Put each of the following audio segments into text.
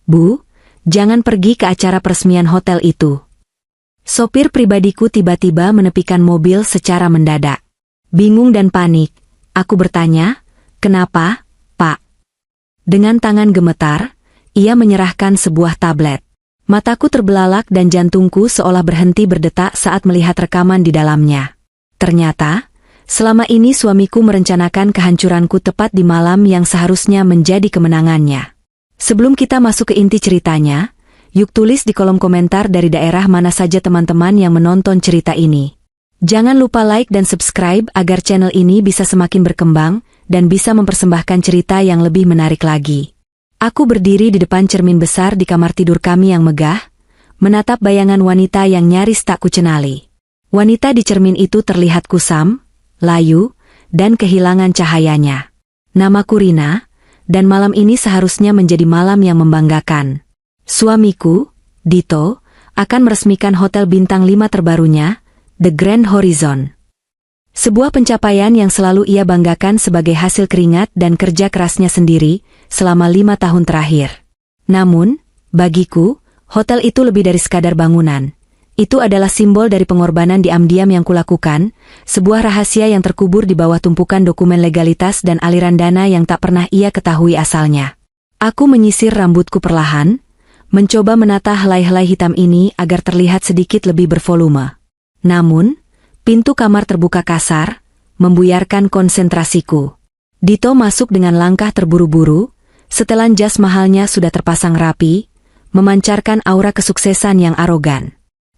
Bu, jangan pergi ke acara peresmian hotel itu. Sopir pribadiku tiba-tiba menepikan mobil secara mendadak. Bingung dan panik, aku bertanya, "Kenapa, Pak?" Dengan tangan gemetar, ia menyerahkan sebuah tablet. Mataku terbelalak dan jantungku seolah berhenti berdetak saat melihat rekaman di dalamnya. Ternyata, selama ini suamiku merencanakan kehancuranku tepat di malam yang seharusnya menjadi kemenangannya. Sebelum kita masuk ke inti ceritanya, yuk tulis di kolom komentar dari daerah mana saja teman-teman yang menonton cerita ini. Jangan lupa like dan subscribe agar channel ini bisa semakin berkembang dan bisa mempersembahkan cerita yang lebih menarik lagi. Aku berdiri di depan cermin besar di kamar tidur kami yang megah, menatap bayangan wanita yang nyaris tak kucenali. Wanita di cermin itu terlihat kusam, layu, dan kehilangan cahayanya. Namaku Rina, dan malam ini seharusnya menjadi malam yang membanggakan. Suamiku, Dito, akan meresmikan hotel bintang 5 terbarunya, The Grand Horizon. Sebuah pencapaian yang selalu ia banggakan sebagai hasil keringat dan kerja kerasnya sendiri selama 5 tahun terakhir. Namun, bagiku, hotel itu lebih dari sekadar bangunan. Itu adalah simbol dari pengorbanan diam-diam yang kulakukan, sebuah rahasia yang terkubur di bawah tumpukan dokumen legalitas dan aliran dana yang tak pernah ia ketahui asalnya. Aku menyisir rambutku perlahan, mencoba menata helai-helai hitam ini agar terlihat sedikit lebih bervolume. Namun, pintu kamar terbuka kasar, membuyarkan konsentrasiku. Dito masuk dengan langkah terburu-buru, setelan jas mahalnya sudah terpasang rapi, memancarkan aura kesuksesan yang arogan.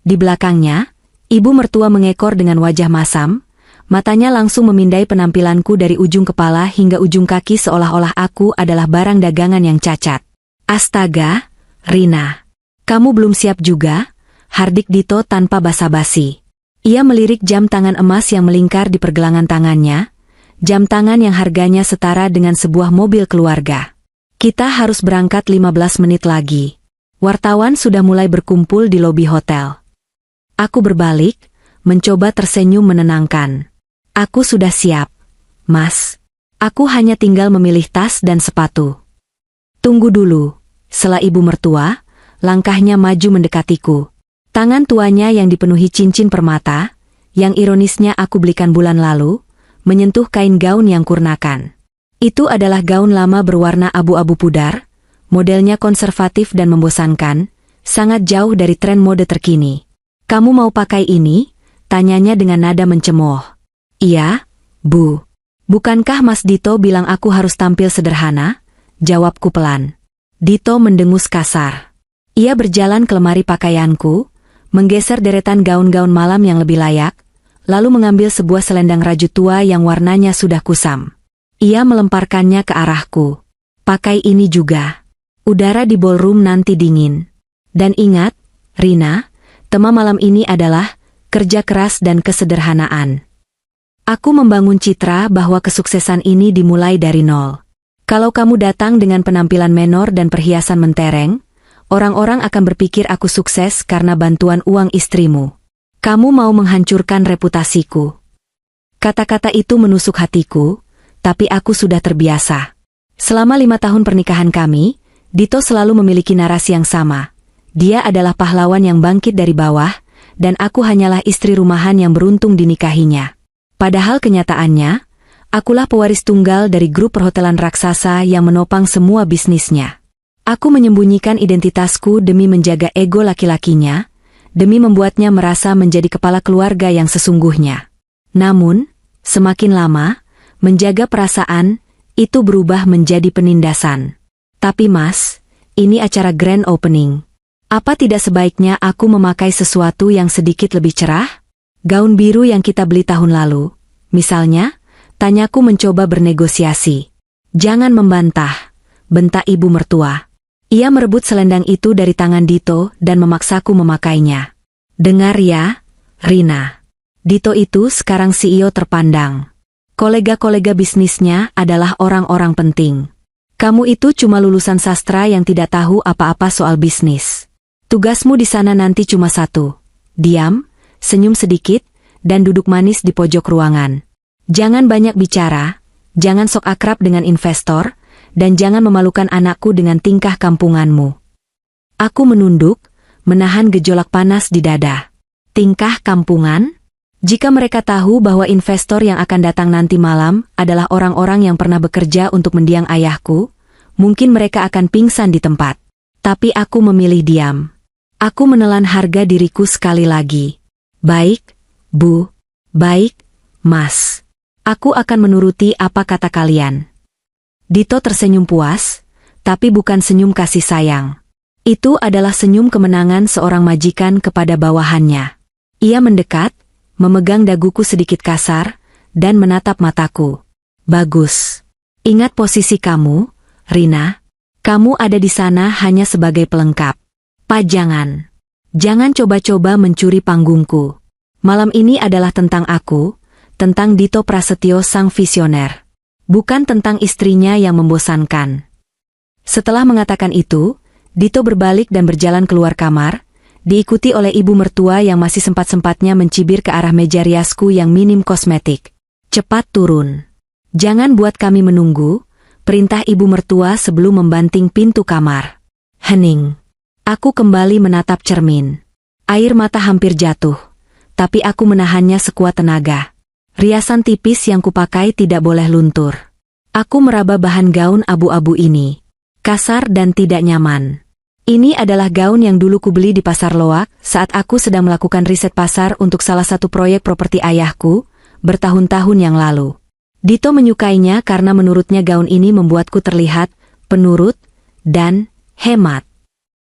Di belakangnya, ibu mertua mengekor dengan wajah masam, matanya langsung memindai penampilanku dari ujung kepala hingga ujung kaki seolah-olah aku adalah barang dagangan yang cacat. "Astaga, Rina, kamu belum siap juga?" hardik Dito tanpa basa-basi. Ia melirik jam tangan emas yang melingkar di pergelangan tangannya, jam tangan yang harganya setara dengan sebuah mobil keluarga. "Kita harus berangkat 15 menit lagi." Wartawan sudah mulai berkumpul di lobi hotel. Aku berbalik, mencoba tersenyum menenangkan. "Aku sudah siap, Mas. Aku hanya tinggal memilih tas dan sepatu." "Tunggu dulu," sela ibu mertua, langkahnya maju mendekatiku. Tangan tuanya yang dipenuhi cincin permata, yang ironisnya aku belikan bulan lalu, menyentuh kain gaun yang kurnakan. Itu adalah gaun lama berwarna abu-abu pudar, modelnya konservatif dan membosankan, sangat jauh dari tren mode terkini. "Kamu mau pakai ini?" tanyanya dengan nada mencemooh. "Iya, Bu. Bukankah Mas Dito bilang aku harus tampil sederhana?" jawabku pelan. Dito mendengus kasar. Ia berjalan ke lemari pakaianku, menggeser deretan gaun-gaun malam yang lebih layak, lalu mengambil sebuah selendang rajut tua yang warnanya sudah kusam. Ia melemparkannya ke arahku. "Pakai ini juga. Udara di ballroom nanti dingin. Dan ingat, Rina, tema malam ini adalah kerja keras dan kesederhanaan." Aku membangun citra bahwa kesuksesan ini dimulai dari nol. Kalau kamu datang dengan penampilan menor dan perhiasan mentereng, orang-orang akan berpikir aku sukses karena bantuan uang istrimu. Kamu mau menghancurkan reputasiku. Kata-kata itu menusuk hatiku, tapi aku sudah terbiasa. Selama 5 tahun pernikahan kami, Dito selalu memiliki narasi yang sama. Dia adalah pahlawan yang bangkit dari bawah, dan aku hanyalah istri rumahan yang beruntung dinikahinya. Padahal kenyataannya, akulah pewaris tunggal dari grup perhotelan raksasa yang menopang semua bisnisnya. Aku menyembunyikan identitasku demi menjaga ego laki-lakinya, demi membuatnya merasa menjadi kepala keluarga yang sesungguhnya. Namun, semakin lama, menjaga perasaan, itu berubah menjadi penindasan. "Tapi Mas, ini acara grand opening. Apa tidak sebaiknya aku memakai sesuatu yang sedikit lebih cerah? Gaun biru yang kita beli tahun lalu, misalnya?" tanyaku mencoba bernegosiasi. "Jangan membantah," bentak ibu mertua. Ia merebut selendang itu dari tangan Dito dan memaksaku memakainya. "Dengar ya, Rina. Dito itu sekarang CEO terpandang. Kolega-kolega bisnisnya adalah orang-orang penting. Kamu itu cuma lulusan sastra yang tidak tahu apa-apa soal bisnis. Tugasmu di sana nanti cuma satu. Diam, senyum sedikit, dan duduk manis di pojok ruangan. Jangan banyak bicara, jangan sok akrab dengan investor, dan jangan memalukan anakku dengan tingkah kampunganmu." Aku menunduk, menahan gejolak panas di dada. Tingkah kampungan? Jika mereka tahu bahwa investor yang akan datang nanti malam adalah orang-orang yang pernah bekerja untuk mendiang ayahku, mungkin mereka akan pingsan di tempat. Tapi aku memilih diam. Aku menelan harga diriku sekali lagi. Baik, Bu. Baik, Mas. Aku akan menuruti apa kata kalian. Dito tersenyum puas, tapi bukan senyum kasih sayang. Itu adalah senyum kemenangan seorang majikan kepada bawahannya. Ia mendekat, memegang daguku sedikit kasar, dan menatap mataku. Bagus. Ingat posisi kamu, Rina. Kamu ada di sana hanya sebagai pelengkap. Pajangan. Jangan coba-coba mencuri panggungku. Malam ini adalah tentang aku, tentang Dito Prasetyo sang visioner. Bukan tentang istrinya yang membosankan. Setelah mengatakan itu, Dito berbalik dan berjalan keluar kamar, diikuti oleh ibu mertua yang masih sempat-sempatnya mencibir ke arah meja riasku yang minim kosmetik. Cepat turun. Jangan buat kami menunggu, perintah ibu mertua sebelum membanting pintu kamar. Hening. Aku kembali menatap cermin. Air mata hampir jatuh, tapi aku menahannya sekuat tenaga. Riasan tipis yang kupakai tidak boleh luntur. Aku meraba bahan gaun abu-abu ini. Kasar dan tidak nyaman. Ini adalah gaun yang dulu kubeli di Pasar Loak saat aku sedang melakukan riset pasar untuk salah satu proyek properti ayahku, bertahun-tahun yang lalu. Dito menyukainya karena menurutnya gaun ini membuatku terlihat penurut dan hemat.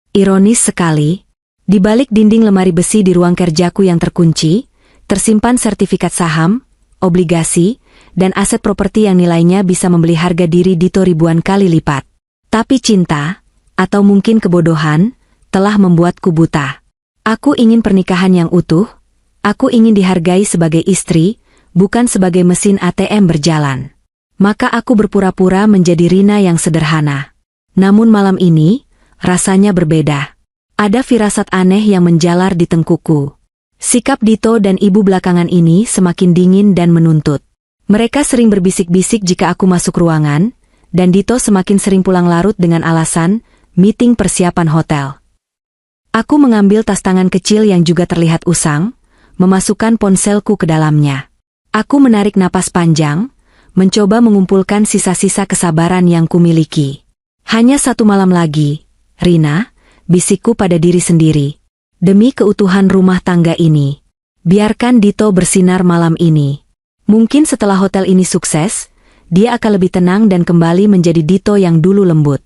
Ironis sekali, di balik dinding lemari besi di ruang kerjaku yang terkunci, tersimpan sertifikat saham, obligasi, dan aset properti yang nilainya bisa membeli harga diri Dito ribuan kali lipat. Tapi cinta, atau mungkin kebodohan, telah membuatku buta. Aku ingin pernikahan yang utuh, aku ingin dihargai sebagai istri, bukan sebagai mesin ATM berjalan. Maka aku berpura-pura menjadi Rina yang sederhana. Namun malam ini, rasanya berbeda. Ada firasat aneh yang menjalar di tengkukku. Sikap Dito dan ibu belakangan ini semakin dingin dan menuntut. Mereka sering berbisik-bisik jika aku masuk ruangan, dan Dito semakin sering pulang larut dengan alasan meeting persiapan hotel. Aku mengambil tas tangan kecil yang juga terlihat usang, memasukkan ponselku ke dalamnya. Aku menarik napas panjang, mencoba mengumpulkan sisa-sisa kesabaran yang kumiliki. Hanya satu malam lagi, Rina, bisikku pada diri sendiri. Demi keutuhan rumah tangga ini, biarkan Dito bersinar malam ini. Mungkin setelah hotel ini sukses, dia akan lebih tenang dan kembali menjadi Dito yang dulu lembut.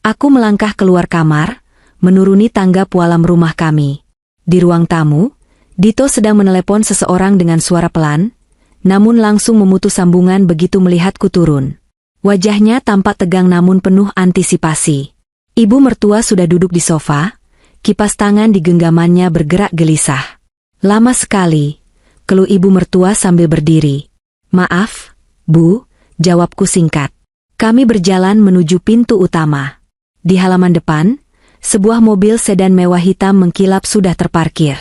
Aku melangkah keluar kamar, menuruni tangga pualam rumah kami. Di ruang tamu, Dito sedang menelepon seseorang dengan suara pelan, namun langsung memutus sambungan begitu melihatku turun. Wajahnya tampak tegang namun penuh antisipasi. Ibu mertua sudah duduk di sofa, kipas tangan di genggamannya bergerak gelisah. Lama sekali, keluh ibu mertua sambil berdiri. Maaf, Bu, jawabku singkat. Kami berjalan menuju pintu utama. Di halaman depan, sebuah mobil sedan mewah hitam mengkilap sudah terparkir.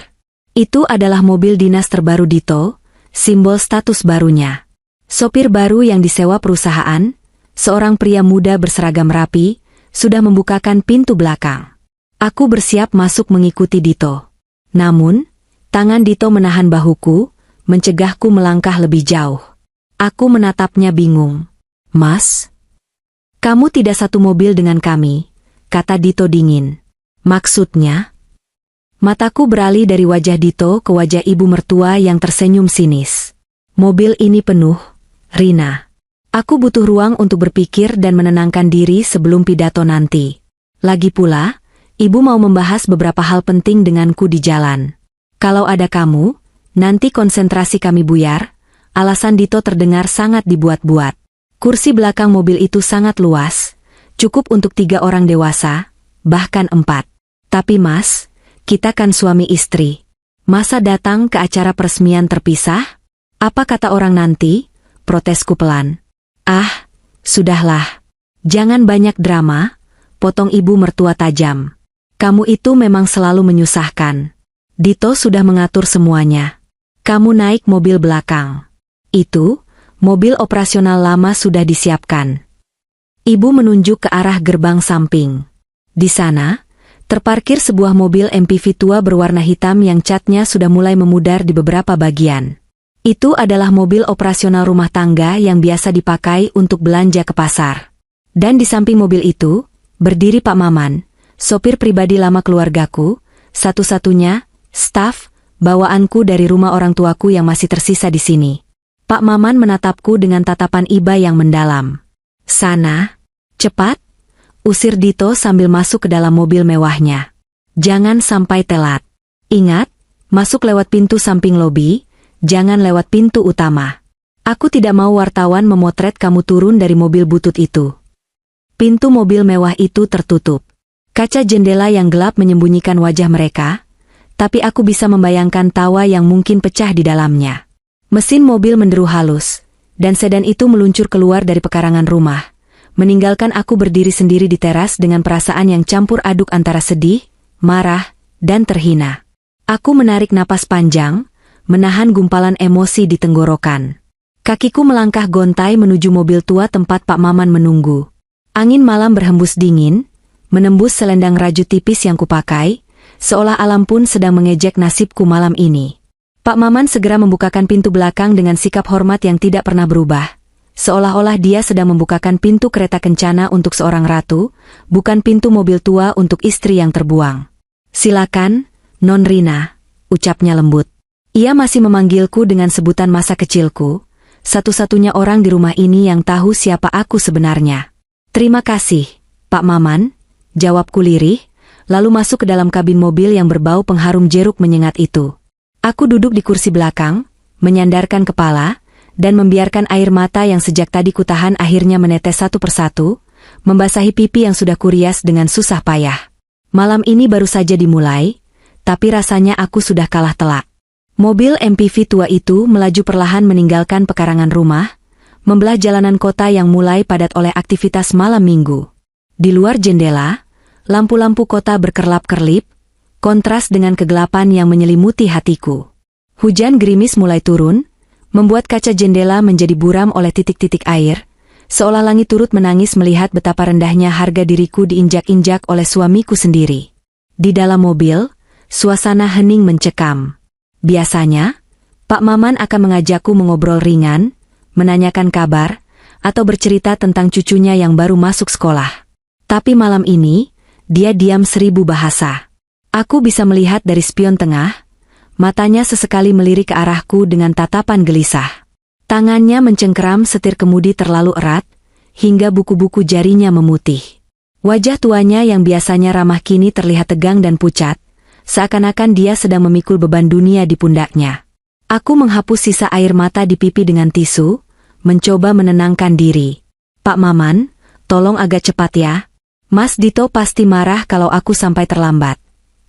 Itu adalah mobil dinas terbaru Dito, simbol status barunya. Sopir baru yang disewa perusahaan, seorang pria muda berseragam rapi, sudah membukakan pintu belakang. Aku bersiap masuk mengikuti Dito. Namun, tangan Dito menahan bahuku, mencegahku melangkah lebih jauh. Aku menatapnya bingung. Mas, kamu tidak satu mobil dengan kami, kata Dito dingin. Maksudnya? Mataku beralih dari wajah Dito ke wajah ibu mertua yang tersenyum sinis. Mobil ini penuh, Rina. Aku butuh ruang untuk berpikir dan menenangkan diri sebelum pidato nanti. Lagi pula, ibu mau membahas beberapa hal penting denganku di jalan. Kalau ada kamu, nanti konsentrasi kami buyar. Alasan Dito terdengar sangat dibuat-buat. Kursi belakang mobil itu sangat luas, cukup untuk 3 orang dewasa, bahkan 4. Tapi Mas, kita kan suami istri. Masa datang ke acara peresmian terpisah? Apa kata orang nanti? Protesku pelan. Ah, sudahlah. Jangan banyak drama, potong ibu mertua tajam. Kamu itu memang selalu menyusahkan. Dito sudah mengatur semuanya. Kamu naik mobil belakang. Itu, mobil operasional lama sudah disiapkan. Ibu menunjuk ke arah gerbang samping. Di sana, Terparkir sebuah mobil MPV tua berwarna hitam yang catnya sudah mulai memudar di beberapa bagian. Itu adalah mobil operasional rumah tangga yang biasa dipakai untuk belanja ke pasar. Dan di samping mobil itu, berdiri Pak Maman, sopir pribadi lama keluargaku, satu-satunya, staf, bawaanku dari rumah orang tuaku yang masih tersisa di sini. Pak Maman menatapku dengan tatapan iba yang mendalam. Sana, cepat, usir Dito sambil masuk ke dalam mobil mewahnya. Jangan sampai telat. Ingat, masuk lewat pintu samping lobi, jangan lewat pintu utama. Aku tidak mau wartawan memotret kamu turun dari mobil butut itu. Pintu mobil mewah itu tertutup. Kaca jendela yang gelap menyembunyikan wajah mereka, tapi aku bisa membayangkan tawa yang mungkin pecah di dalamnya. Mesin mobil menderu halus, dan sedan itu meluncur keluar dari pekarangan rumah, meninggalkan aku berdiri sendiri di teras dengan perasaan yang campur aduk antara sedih, marah, dan terhina. Aku menarik napas panjang, menahan gumpalan emosi di tenggorokan. Kakiku melangkah gontai menuju mobil tua tempat Pak Maman menunggu. Angin malam berhembus dingin, menembus selendang rajut tipis yang kupakai, seolah alam pun sedang mengejek nasibku malam ini. Pak Maman segera membukakan pintu belakang dengan sikap hormat yang tidak pernah berubah. Seolah-olah dia sedang membukakan pintu kereta kencana untuk seorang ratu, bukan pintu mobil tua untuk istri yang terbuang. Silakan, Non Rina, ucapnya lembut. Ia masih memanggilku dengan sebutan masa kecilku, satu-satunya orang di rumah ini yang tahu siapa aku sebenarnya. Terima kasih, Pak Maman, jawabku lirih, lalu masuk ke dalam kabin mobil yang berbau pengharum jeruk menyengat itu. Aku duduk di kursi belakang, menyandarkan kepala, dan membiarkan air mata yang sejak tadi kutahan akhirnya menetes satu persatu, membasahi pipi yang sudah kurias dengan susah payah. Malam ini baru saja dimulai, tapi rasanya aku sudah kalah telak. Mobil MPV tua itu melaju perlahan meninggalkan pekarangan rumah, membelah jalanan kota yang mulai padat oleh aktivitas malam minggu. Di luar jendela, lampu-lampu kota berkerlap-kerlip, kontras dengan kegelapan yang menyelimuti hatiku. Hujan gerimis mulai turun, membuat kaca jendela menjadi buram oleh titik-titik air, seolah langit turut menangis melihat betapa rendahnya harga diriku diinjak-injak oleh suamiku sendiri. Di dalam mobil, suasana hening mencekam. Biasanya, Pak Maman akan mengajakku mengobrol ringan, menanyakan kabar, atau bercerita tentang cucunya yang baru masuk sekolah. Tapi malam ini, dia diam 1000 bahasa. Aku bisa melihat dari spion tengah, matanya sesekali melirik ke arahku dengan tatapan gelisah. Tangannya mencengkeram setir kemudi terlalu erat, hingga buku-buku jarinya memutih. Wajah tuanya yang biasanya ramah kini terlihat tegang dan pucat, seakan-akan dia sedang memikul beban dunia di pundaknya. Aku menghapus sisa air mata di pipi dengan tisu, mencoba menenangkan diri. Pak Maman, tolong agak cepat ya. Mas Dito pasti marah kalau aku sampai terlambat.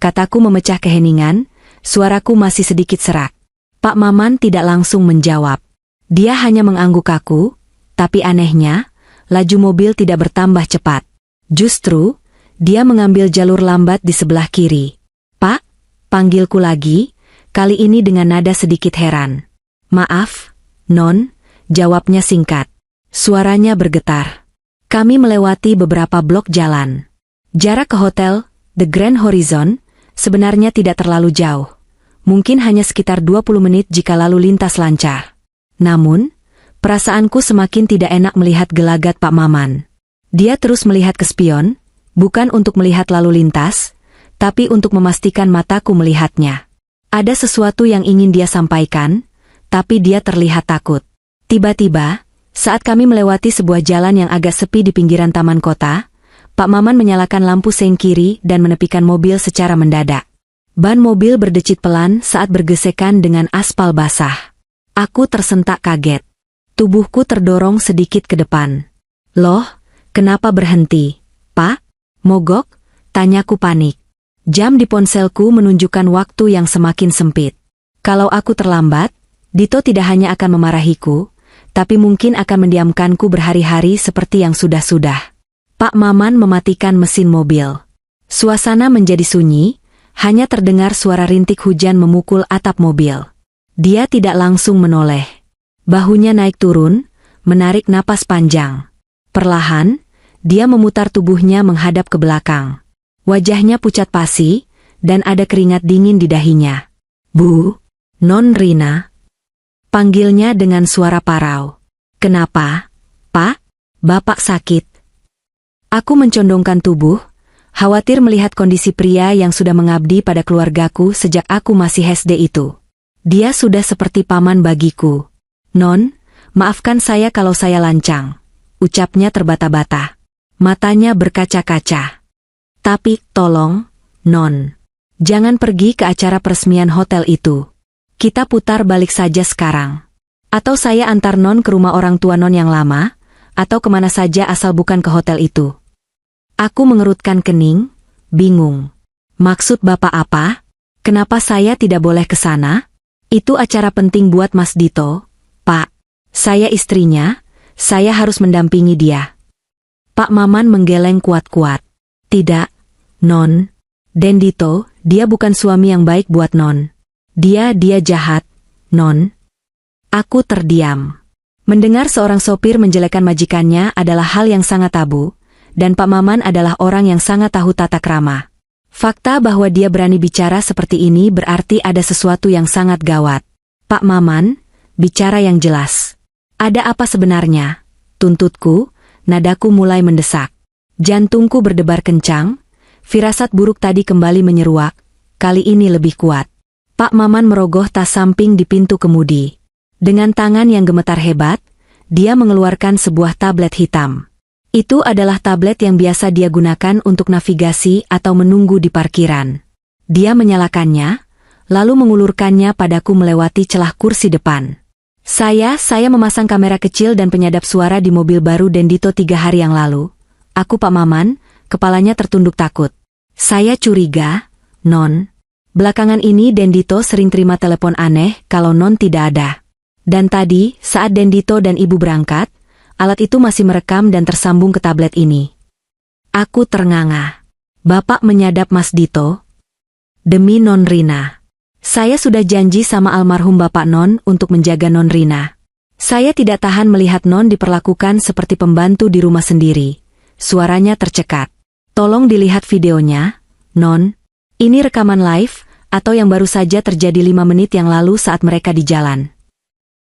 Kataku memecah keheningan, suaraku masih sedikit serak. Pak Maman tidak langsung menjawab. Dia hanya mengangguk kaku, tapi anehnya, laju mobil tidak bertambah cepat. Justru, dia mengambil jalur lambat di sebelah kiri. Pak, panggilku lagi, kali ini dengan nada sedikit heran. Maaf, Non, jawabnya singkat. Suaranya bergetar. Kami melewati beberapa blok jalan. Jarak ke hotel, The Grand Horizon, sebenarnya tidak terlalu jauh. Mungkin hanya sekitar 20 menit jika lalu lintas lancar. Namun, perasaanku semakin tidak enak melihat gelagat Pak Maman. Dia terus melihat ke spion, bukan untuk melihat lalu lintas, tapi untuk memastikan mataku melihatnya. Ada sesuatu yang ingin dia sampaikan, tapi dia terlihat takut. Tiba-tiba, saat kami melewati sebuah jalan yang agak sepi di pinggiran taman kota, Pak Maman menyalakan lampu sein kiri dan menepikan mobil secara mendadak. Ban mobil berdecit pelan saat bergesekan dengan aspal basah. Aku tersentak kaget. Tubuhku terdorong sedikit ke depan. Loh, kenapa berhenti, Pak? Mogok? Tanyaku panik. Jam di ponselku menunjukkan waktu yang semakin sempit. Kalau aku terlambat, Dito tidak hanya akan memarahiku, tapi mungkin akan mendiamkanku berhari-hari seperti yang sudah-sudah. Pak Maman mematikan mesin mobil. Suasana menjadi sunyi, hanya terdengar suara rintik hujan memukul atap mobil. Dia tidak langsung menoleh. Bahunya naik turun, menarik napas panjang. Perlahan, dia memutar tubuhnya menghadap ke belakang. Wajahnya pucat pasi, dan ada keringat dingin di dahinya. "Bu, Non Rina," panggilnya dengan suara parau. "Kenapa, Pak? Bapak sakit?" Aku mencondongkan tubuh, khawatir melihat kondisi pria yang sudah mengabdi pada keluargaku sejak aku masih SD itu. Dia sudah seperti paman bagiku. "Non, maafkan saya kalau saya lancang," ucapnya terbata-bata. Matanya berkaca-kaca. "Tapi, tolong, Non. Jangan pergi ke acara peresmian hotel itu. Kita putar balik saja sekarang. Atau saya antar Non ke rumah orang tua Non yang lama, atau kemana saja asal bukan ke hotel itu." Aku mengerutkan kening, bingung. Maksud Bapak apa? Kenapa saya tidak boleh ke sana? Itu acara penting buat Mas Dito, Pak. Saya istrinya, saya harus mendampingi dia. Pak Maman menggeleng kuat-kuat. "Tidak, Non. Den Dito, dia bukan suami yang baik buat Non. Dia jahat, Non." Aku terdiam. Mendengar seorang sopir menjelekkan majikannya adalah hal yang sangat tabu, dan Pak Maman adalah orang yang sangat tahu tata krama. Fakta bahwa dia berani bicara seperti ini berarti ada sesuatu yang sangat gawat. "Pak Maman, bicara yang jelas. Ada apa sebenarnya?" tuntutku, nadaku mulai mendesak. Jantungku berdebar kencang, firasat buruk tadi kembali menyeruak, kali ini lebih kuat. Pak Maman merogoh tas samping di pintu kemudi. Dengan tangan yang gemetar hebat, dia mengeluarkan sebuah tablet hitam. Itu adalah tablet yang biasa dia gunakan untuk navigasi atau menunggu di parkiran. Dia menyalakannya, lalu mengulurkannya padaku melewati celah kursi depan. Saya memasang kamera kecil dan penyadap suara di mobil baru Den Dito 3 hari yang lalu. Aku Pak Maman, kepalanya tertunduk takut. "Saya curiga, Non. Belakangan ini Den Dito sering terima telepon aneh kalau Non tidak ada. Dan tadi, saat Den Dito dan Ibu berangkat, alat itu masih merekam dan tersambung ke tablet ini." Aku ternganga. "Bapak menyadap Mas Dito?" "Demi Non Rina. Saya sudah janji sama almarhum Bapak Non untuk menjaga Non Rina. Saya tidak tahan melihat Non diperlakukan seperti pembantu di rumah sendiri." Suaranya tercekat. "Tolong dilihat videonya, Non. Ini rekaman live, atau yang baru saja terjadi 5 menit yang lalu saat mereka di jalan."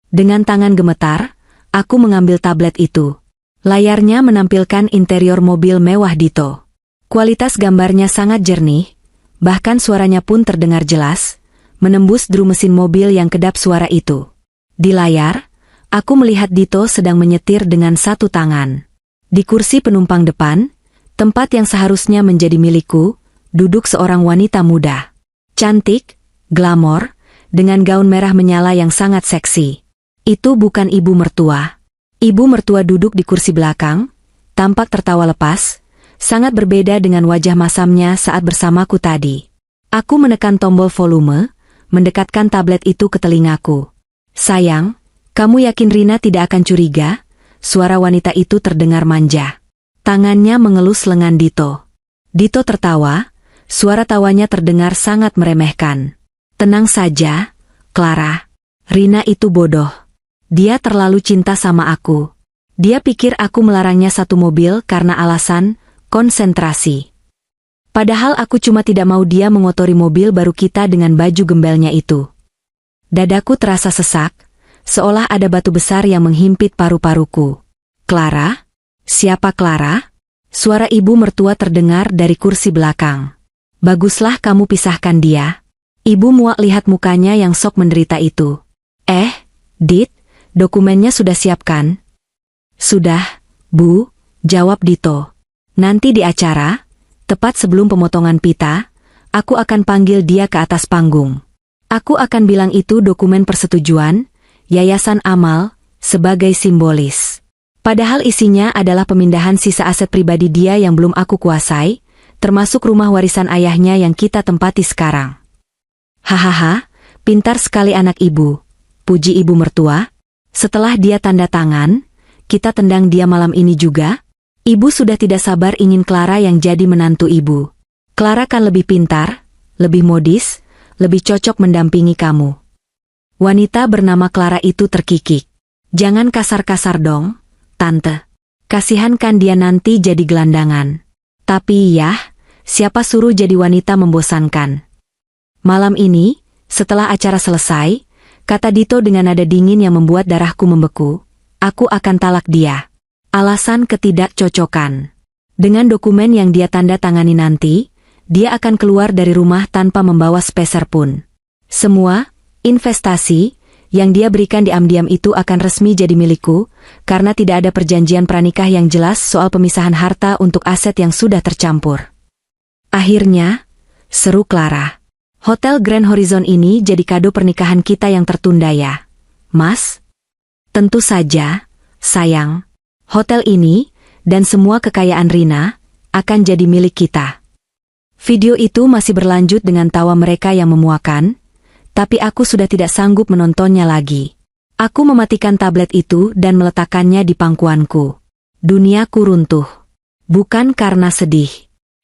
Dengan tangan gemetar, aku mengambil tablet itu. Layarnya menampilkan interior mobil mewah Dito. Kualitas gambarnya sangat jernih, bahkan suaranya pun terdengar jelas, menembus drum mesin mobil yang kedap suara itu. Di layar, aku melihat Dito sedang menyetir dengan satu tangan. Di kursi penumpang depan, tempat yang seharusnya menjadi milikku, duduk seorang wanita muda. Cantik, glamor, dengan gaun merah menyala yang sangat seksi. Itu bukan ibu mertua. Ibu mertua duduk di kursi belakang, tampak tertawa lepas, sangat berbeda dengan wajah masamnya saat bersamaku tadi. Aku menekan tombol volume, mendekatkan tablet itu ke telingaku. "Sayang, kamu yakin Rina tidak akan curiga?" Suara wanita itu terdengar manja. Tangannya mengelus lengan Dito. Dito tertawa, suara tawanya terdengar sangat meremehkan. "Tenang saja, Clara. Rina itu bodoh. Dia terlalu cinta sama aku. Dia pikir aku melarangnya satu mobil karena alasan konsentrasi. Padahal aku cuma tidak mau dia mengotori mobil baru kita dengan baju gembelnya itu." Dadaku terasa sesak, seolah ada batu besar yang menghimpit paru-paruku. "Clara? Siapa Clara?" Suara ibu mertua terdengar dari kursi belakang. "Baguslah kamu pisahkan dia." Ibu muak lihat mukanya yang sok menderita itu. Dit, dokumennya sudah siap kan?" "Sudah, Bu," jawab Dito. "Nanti di acara, tepat sebelum pemotongan pita, aku akan panggil dia ke atas panggung. Aku akan bilang itu dokumen persetujuan, yayasan amal, sebagai simbolis. Padahal isinya adalah pemindahan sisa aset pribadi dia yang belum aku kuasai, termasuk rumah warisan ayahnya yang kita tempati sekarang." "Hahaha, pintar sekali anak ibu," puji ibu mertua. "Setelah dia tanda tangan, kita tendang dia malam ini juga." Ibu sudah tidak sabar ingin Clara yang jadi menantu ibu. "Clara kan lebih pintar, lebih modis, lebih cocok mendampingi kamu." Wanita bernama Clara itu terkikik. "Jangan kasar-kasar dong, Tante. Kasihan kan dia nanti jadi gelandangan." "Tapi ya, siapa suruh jadi wanita membosankan. Malam ini, setelah acara selesai, kata Dito dengan nada dingin yang membuat darahku membeku, aku akan talak dia. Alasan ketidakcocokan. Dengan dokumen yang dia tanda tangani nanti, dia akan keluar dari rumah tanpa membawa sepeser pun. Semua investasi yang dia berikan diam-diam itu akan resmi jadi milikku, karena tidak ada perjanjian pranikah yang jelas soal pemisahan harta untuk aset yang sudah tercampur. Akhirnya, seru Clara. Hotel Grand Horizon ini jadi kado pernikahan kita yang tertunda ya, Mas? Tentu saja, sayang. Hotel ini, dan semua kekayaan Rina, akan jadi milik kita. Video itu masih berlanjut dengan tawa mereka yang memuakan, tapi aku sudah tidak sanggup menontonnya lagi. Aku mematikan tablet itu dan meletakkannya di pangkuanku. Duniaku runtuh. Bukan karena sedih.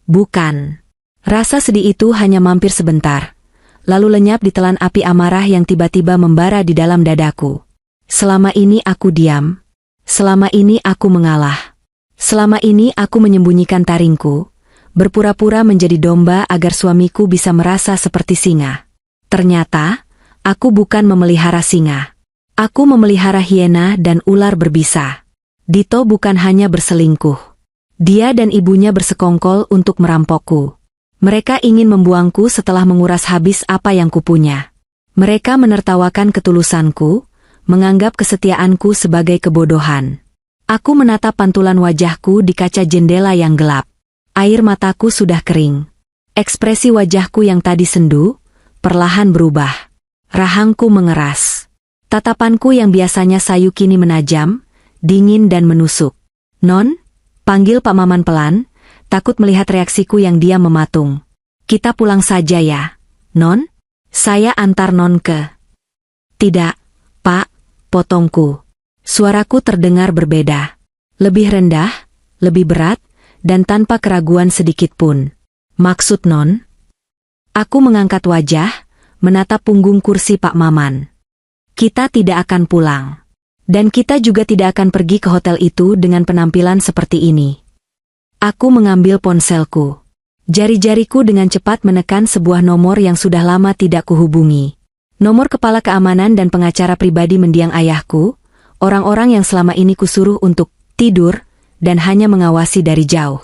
Bukan. Rasa sedih itu hanya mampir sebentar, lalu lenyap ditelan api amarah yang tiba-tiba membara di dalam dadaku. Selama ini aku diam. Selama ini aku mengalah. Selama ini aku menyembunyikan taringku, berpura-pura menjadi domba agar suamiku bisa merasa seperti singa. Ternyata, aku bukan memelihara singa. Aku memelihara hiena dan ular berbisa. Dito bukan hanya berselingkuh. Dia dan ibunya bersekongkol untuk merampokku. Mereka ingin membuangku setelah menguras habis apa yang kupunya. Mereka menertawakan ketulusanku, menganggap kesetiaanku sebagai kebodohan. Aku menatap pantulan wajahku di kaca jendela yang gelap. Air mataku sudah kering. Ekspresi wajahku yang tadi sendu, perlahan berubah. Rahangku mengeras. Tatapanku yang biasanya sayu kini menajam, dingin dan menusuk. Non, panggil Pak Maman pelan, takut melihat reaksiku yang diam mematung. Kita pulang saja ya, Non? Saya antar Non ke... Tidak, Pak, potongku. Suaraku terdengar berbeda. Lebih rendah, lebih berat, dan tanpa keraguan sedikit pun. Maksud Non? Aku mengangkat wajah, menatap punggung kursi Pak Maman. Kita tidak akan pulang. Dan kita juga tidak akan pergi ke hotel itu dengan penampilan seperti ini. Aku mengambil ponselku. Jari-jariku dengan cepat menekan sebuah nomor yang sudah lama tidak kuhubungi. Nomor kepala keamanan dan pengacara pribadi mendiang ayahku, orang-orang yang selama ini kusuruh untuk tidur dan hanya mengawasi dari jauh.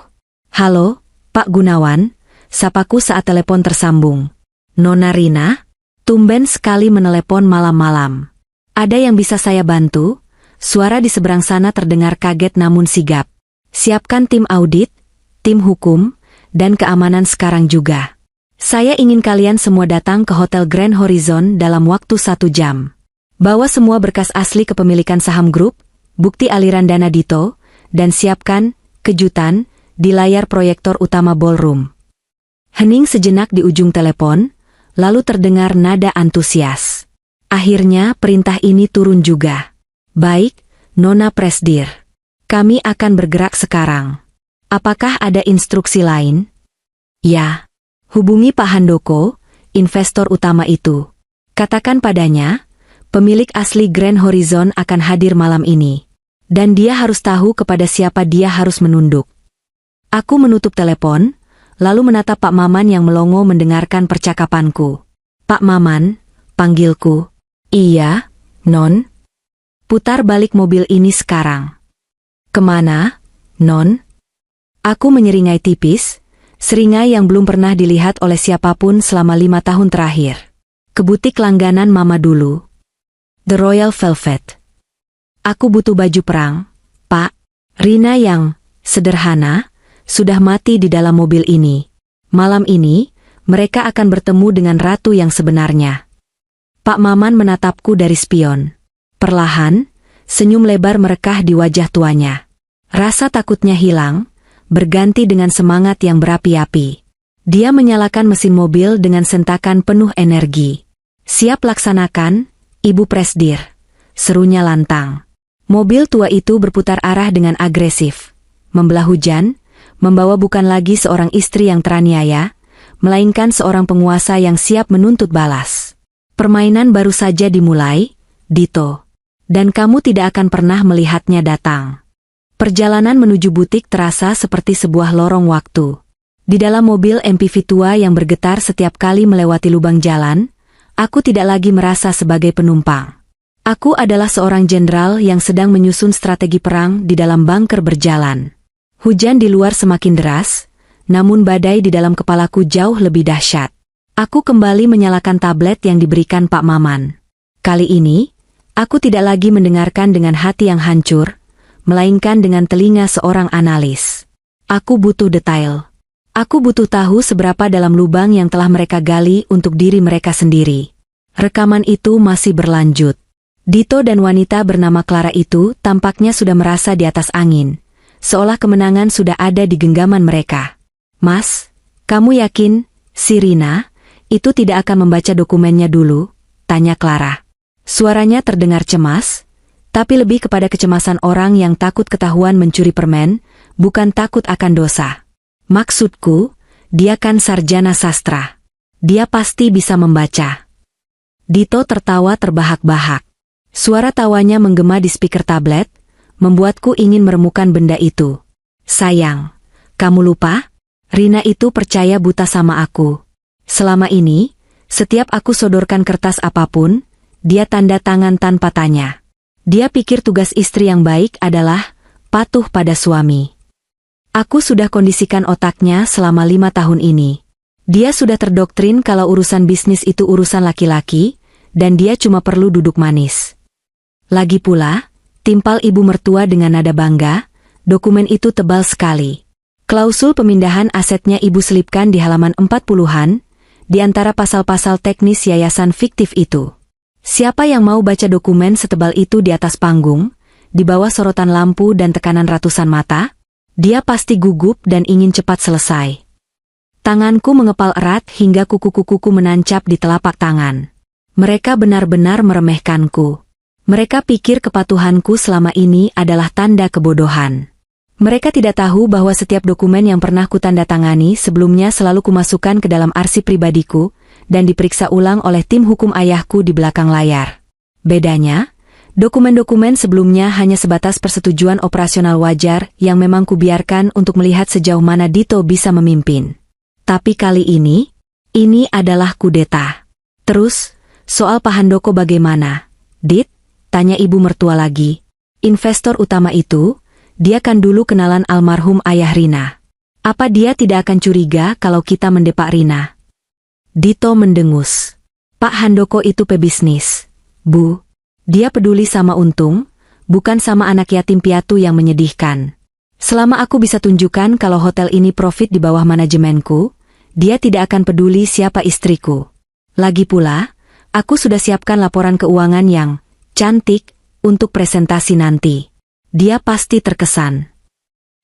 Halo, Pak Gunawan, sapaku saat telepon tersambung. Nona Rina, tumben sekali menelepon malam-malam. Ada yang bisa saya bantu? Suara di seberang sana terdengar kaget namun sigap. Siapkan tim audit, tim hukum, dan keamanan sekarang juga. Saya ingin kalian semua datang ke Hotel Grand Horizon dalam waktu 1 jam. Bawa semua berkas asli kepemilikan saham grup, bukti aliran dana Dito, dan siapkan kejutan di layar proyektor utama ballroom. Hening sejenak di ujung telepon, lalu terdengar nada antusias. Akhirnya perintah ini turun juga. Baik, Nona Presdir. Kami akan bergerak sekarang. Apakah ada instruksi lain? Ya. Hubungi Pak Handoko, investor utama itu. Katakan padanya, pemilik asli Grand Horizon akan hadir malam ini. Dan dia harus tahu kepada siapa dia harus menunduk. Aku menutup telepon, lalu menatap Pak Maman yang melongo mendengarkan percakapanku. Pak Maman, panggilku. Iya, Non. Putar balik mobil ini sekarang. Kemana, Non? Aku menyeringai tipis, seringai yang belum pernah dilihat oleh siapapun selama 5 tahun terakhir. Ke butik langganan Mama dulu. The Royal Velvet. Aku butuh baju perang, Pak. Rina yang sederhana sudah mati di dalam mobil ini. Malam ini, mereka akan bertemu dengan ratu yang sebenarnya. Pak Maman menatapku dari spion. Perlahan, senyum lebar merekah di wajah tuanya. Rasa takutnya hilang, berganti dengan semangat yang berapi-api. Dia menyalakan mesin mobil dengan sentakan penuh energi. Siap laksanakan, Ibu Presdir, serunya lantang. Mobil tua itu berputar arah dengan agresif. Membelah hujan, membawa bukan lagi seorang istri yang teraniaya, melainkan seorang penguasa yang siap menuntut balas. Permainan baru saja dimulai, Dito. Dan kamu tidak akan pernah melihatnya datang. Perjalanan menuju butik terasa seperti sebuah lorong waktu. Di dalam mobil MPV tua yang bergetar setiap kali melewati lubang jalan, aku tidak lagi merasa sebagai penumpang. Aku adalah seorang jenderal yang sedang menyusun strategi perang di dalam bunker berjalan. Hujan di luar semakin deras, namun badai di dalam kepalaku jauh lebih dahsyat. Aku kembali menyalakan tablet yang diberikan Pak Maman. Kali ini, aku tidak lagi mendengarkan dengan hati yang hancur, melainkan dengan telinga seorang analis. Aku butuh detail. Aku butuh tahu seberapa dalam lubang yang telah mereka gali untuk diri mereka sendiri. Rekaman itu masih berlanjut. Dito dan wanita bernama Clara itu tampaknya sudah merasa di atas angin, seolah kemenangan sudah ada di genggaman mereka. Mas, kamu yakin, si Rina, itu tidak akan membaca dokumennya dulu? Tanya Clara. Suaranya terdengar cemas, tapi lebih kepada kecemasan orang yang takut ketahuan mencuri permen, bukan takut akan dosa. Maksudku, dia kan sarjana sastra. Dia pasti bisa membaca. Dito tertawa terbahak-bahak. Suara tawanya menggema di speaker tablet, membuatku ingin meremukan benda itu. Sayang, kamu lupa? Rina itu percaya buta sama aku. Selama ini, setiap aku sodorkan kertas apapun, dia tanda tangan tanpa tanya. Dia pikir tugas istri yang baik adalah patuh pada suami. Aku sudah kondisikan otaknya selama 5 tahun ini. Dia sudah terdoktrin kalau urusan bisnis itu urusan laki-laki, dan dia cuma perlu duduk manis. Lagi pula, timpal ibu mertua dengan nada bangga, dokumen itu tebal sekali. Klausul pemindahan asetnya ibu selipkan di halaman 40-an, di antara pasal-pasal teknis yayasan fiktif itu. Siapa yang mau baca dokumen setebal itu di atas panggung, di bawah sorotan lampu dan tekanan ratusan mata? Dia pasti gugup dan ingin cepat selesai. Tanganku mengepal erat hingga kuku-kukuku menancap di telapak tangan. Mereka benar-benar meremehkanku. Mereka pikir kepatuhanku selama ini adalah tanda kebodohan. Mereka tidak tahu bahwa setiap dokumen yang pernah kutandatangani sebelumnya selalu kumasukkan ke dalam arsip pribadiku, dan diperiksa ulang oleh tim hukum ayahku di belakang layar. Bedanya, dokumen-dokumen sebelumnya hanya sebatas persetujuan operasional wajar yang memang kubiarkan untuk melihat sejauh mana Dito bisa memimpin. Tapi kali ini adalah kudeta. Terus, soal Pak Handoko bagaimana? Dit? Tanya ibu mertua lagi. Investor utama itu, dia kan dulu kenalan almarhum ayah Rina. Apa dia tidak akan curiga kalau kita mendepak Rina? Dito mendengus. Pak Handoko itu pebisnis. Bu, dia peduli sama untung, bukan sama anak yatim piatu yang menyedihkan. Selama aku bisa tunjukkan kalau hotel ini profit di bawah manajemenku, dia tidak akan peduli siapa istriku. Lagi pula, aku sudah siapkan laporan keuangan yang cantik untuk presentasi nanti. Dia pasti terkesan.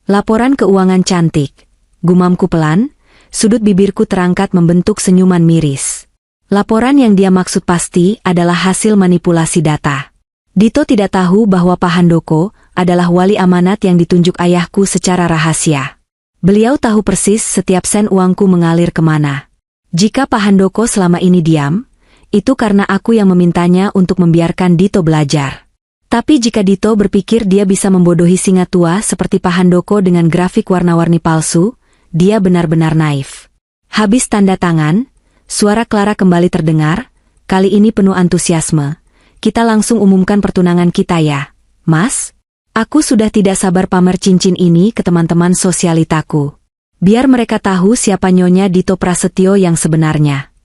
Laporan keuangan cantik. Gumamku pelan, sudut bibirku terangkat membentuk senyuman miris. Laporan yang dia maksud pasti adalah hasil manipulasi data. Dito tidak tahu bahwa Pak Handoko adalah wali amanat yang ditunjuk ayahku secara rahasia. Beliau tahu persis setiap sen uangku mengalir kemana. Jika Pak Handoko selama ini diam, itu karena aku yang memintanya untuk membiarkan Dito belajar. Tapi jika Dito berpikir dia bisa membodohi singa tua seperti Pak Handoko dengan grafik warna-warni palsu, dia benar-benar naif. Habis tanda tangan, suara Clara kembali terdengar, kali ini penuh antusiasme. Kita langsung umumkan pertunangan kita ya, Mas? Aku sudah tidak sabar pamer cincin ini ke teman-teman sosialitaku. Biar mereka tahu siapa Nyonya Dito Prasetyo yang sebenarnya.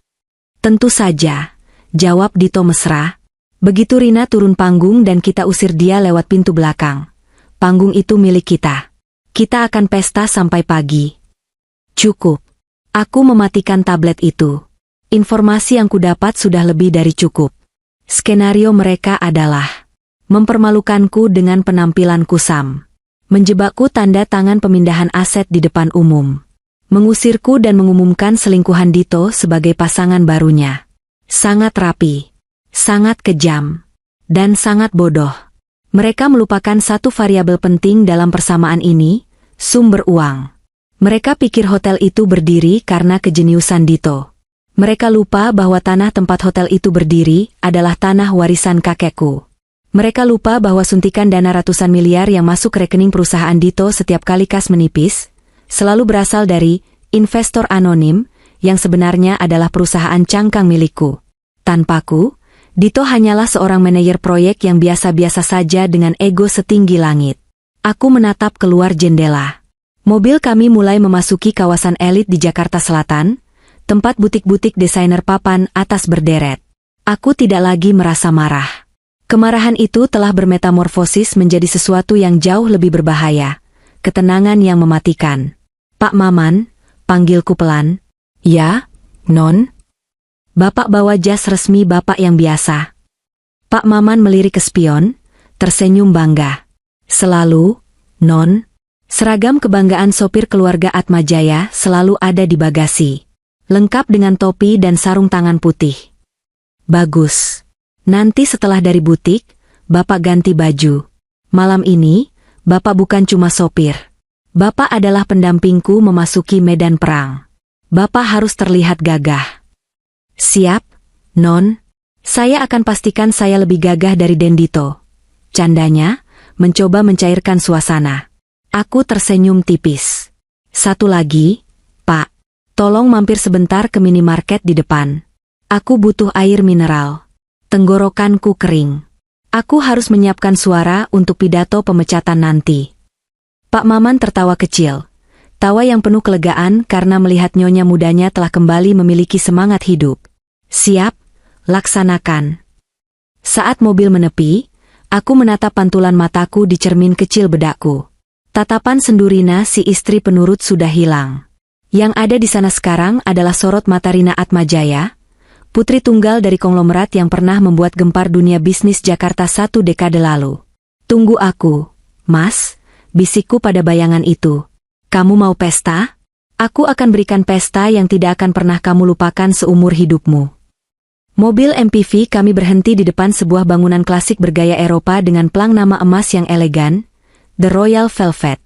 Tentu saja, jawab Dito mesra. Begitu Rina turun panggung dan kita usir dia lewat pintu belakang. Panggung itu milik kita. Kita akan pesta sampai pagi. Cukup. Aku mematikan tablet itu. Informasi yang kudapat sudah lebih dari cukup. Skenario mereka adalah mempermalukanku dengan penampilan kusam, menjebakku tanda tangan pemindahan aset di depan umum, mengusirku dan mengumumkan selingkuhan Dito sebagai pasangan barunya. Sangat rapi, sangat kejam, dan sangat bodoh. Mereka melupakan satu variabel penting dalam persamaan ini, sumber uang. Mereka pikir hotel itu berdiri karena kejeniusan Dito. Mereka lupa bahwa tanah tempat hotel itu berdiri adalah tanah warisan kakekku. Mereka lupa bahwa suntikan dana ratusan miliar yang masuk ke rekening perusahaan Dito setiap kali kas menipis, selalu berasal dari investor anonim, yang sebenarnya adalah perusahaan cangkang milikku. Tanpaku, Dito hanyalah seorang manajer proyek yang biasa-biasa saja dengan ego setinggi langit. Aku menatap keluar jendela. Mobil kami mulai memasuki kawasan elit di Jakarta Selatan, tempat butik-butik desainer papan atas berderet. Aku tidak lagi merasa marah. Kemarahan itu telah bermetamorfosis menjadi sesuatu yang jauh lebih berbahaya. Ketenangan yang mematikan. Pak Maman, panggilku pelan. Ya, Non? Bapak bawa jas resmi bapak yang biasa. Pak Maman melirik ke spion, tersenyum bangga. Selalu, Non. Seragam kebanggaan sopir keluarga Atmajaya selalu ada di bagasi. Lengkap dengan topi dan sarung tangan putih. Bagus. Nanti setelah dari butik, bapak ganti baju. Malam ini, bapak bukan cuma sopir. Bapak adalah pendampingku memasuki medan perang. Bapak harus terlihat gagah. Siap, Non. Saya akan pastikan saya lebih gagah dari Dendito. Candanya, mencoba mencairkan suasana. Aku tersenyum tipis. Satu lagi, Pak. Tolong mampir sebentar ke minimarket di depan. Aku butuh air mineral. Tenggorokanku kering. Aku harus menyiapkan suara untuk pidato pemecatan nanti. Pak Maman tertawa kecil. Tawa yang penuh kelegaan karena melihat nyonya mudanya telah kembali memiliki semangat hidup. Siap, laksanakan. Saat mobil menepi, aku menatap pantulan mataku di cermin kecil bedakku. Tatapan sendurina si istri penurut sudah hilang. Yang ada di sana sekarang adalah sorot mata Rina Atmajaya, putri tunggal dari konglomerat yang pernah membuat gempar dunia bisnis Jakarta 1 dekade lalu. Tunggu aku, Mas, bisikku pada bayangan itu. Kamu mau pesta? Aku akan berikan pesta yang tidak akan pernah kamu lupakan seumur hidupmu. Mobil MPV kami berhenti di depan sebuah bangunan klasik bergaya Eropa dengan plang nama emas yang elegan, The Royal Velvet.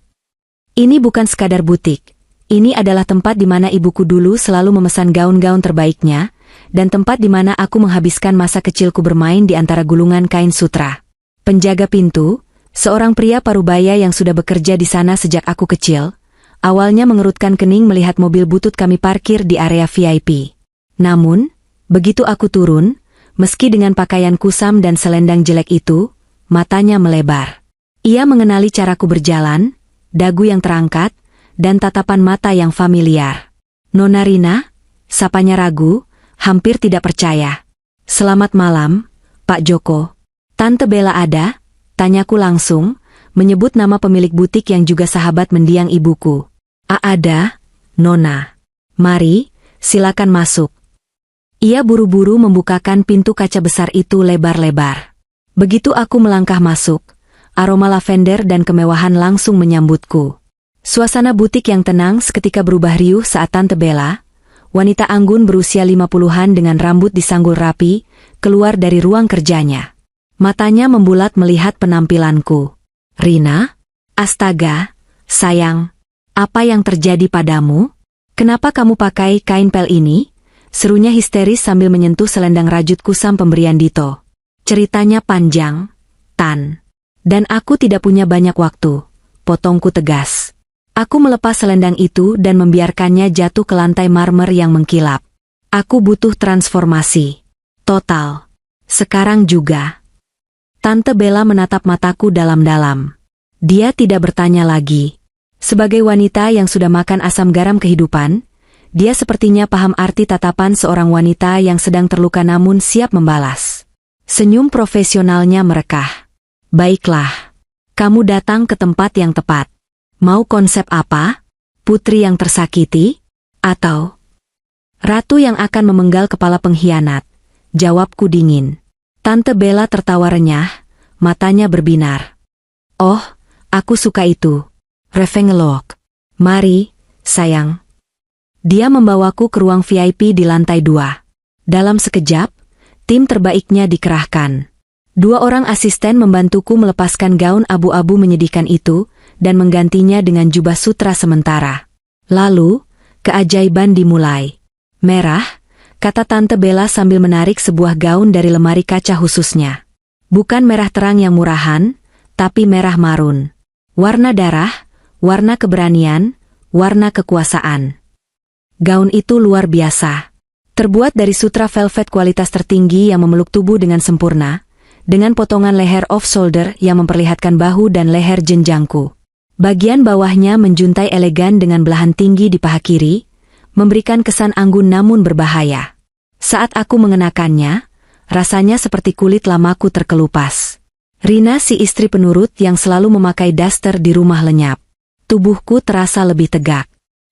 Ini bukan sekadar butik. Ini adalah tempat di mana ibuku dulu selalu memesan gaun-gaun terbaiknya, dan tempat di mana aku menghabiskan masa kecilku bermain di antara gulungan kain sutra. Penjaga pintu, seorang pria parubaya yang sudah bekerja di sana sejak aku kecil, awalnya mengerutkan kening melihat mobil butut kami parkir di area VIP. Namun, begitu aku turun, meski dengan pakaian kusam dan selendang jelek itu, matanya melebar. Ia mengenali caraku berjalan, dagu yang terangkat, dan tatapan mata yang familiar. Nona Rina, sapanya ragu, hampir tidak percaya. Selamat malam, Pak Joko. Tante Bella ada? Tanyaku langsung, menyebut nama pemilik butik yang juga sahabat mendiang ibuku. Ada, Nona. Mari, silakan masuk. Ia buru-buru membukakan pintu kaca besar itu lebar-lebar. Begitu aku melangkah masuk, aroma lavender dan kemewahan langsung menyambutku. Suasana butik yang tenang seketika berubah riuh saat Tante Bella, wanita anggun berusia 50-an dengan rambut disanggul rapi, keluar dari ruang kerjanya. Matanya membulat melihat penampilanku. Rina? Astaga, sayang. Apa yang terjadi padamu? Kenapa kamu pakai kain pel ini? Serunya histeris sambil menyentuh selendang rajut kusam pemberian Dito. Ceritanya panjang, Tan. Dan aku tidak punya banyak waktu, potongku tegas. Aku melepas selendang itu dan membiarkannya jatuh ke lantai marmer yang mengkilap. Aku butuh transformasi. Total. Sekarang juga. Tante Bella menatap mataku dalam-dalam. Dia tidak bertanya lagi. Sebagai wanita yang sudah makan asam garam kehidupan, dia sepertinya paham arti tatapan seorang wanita yang sedang terluka namun siap membalas. Senyum profesionalnya merekah. Baiklah. Kamu datang ke tempat yang tepat. Mau konsep apa? Putri yang tersakiti? Atau ratu yang akan memenggal kepala pengkhianat? Jawabku dingin. Tante Bella tertawa renyah, matanya berbinar. Oh, aku suka itu. Revengelok. Mari, sayang. Dia membawaku ke ruang VIP di lantai 2. Dalam sekejap, tim terbaiknya dikerahkan. 2 orang asisten membantuku melepaskan gaun abu-abu menyedihkan itu, dan menggantinya dengan jubah sutra sementara. Lalu, keajaiban dimulai. Merah, kata Tante Bella sambil menarik sebuah gaun dari lemari kaca khususnya. Bukan merah terang yang murahan, tapi merah marun. Warna darah, warna keberanian, warna kekuasaan. Gaun itu luar biasa. Terbuat dari sutra velvet kualitas tertinggi yang memeluk tubuh dengan sempurna, dengan potongan leher off-shoulder yang memperlihatkan bahu dan leher jenjangku. Bagian bawahnya menjuntai elegan dengan belahan tinggi di paha kiri, memberikan kesan anggun namun berbahaya. Saat aku mengenakannya, rasanya seperti kulit lamaku terkelupas. Rina, si istri penurut yang selalu memakai daster di rumah, lenyap. Tubuhku terasa lebih tegak.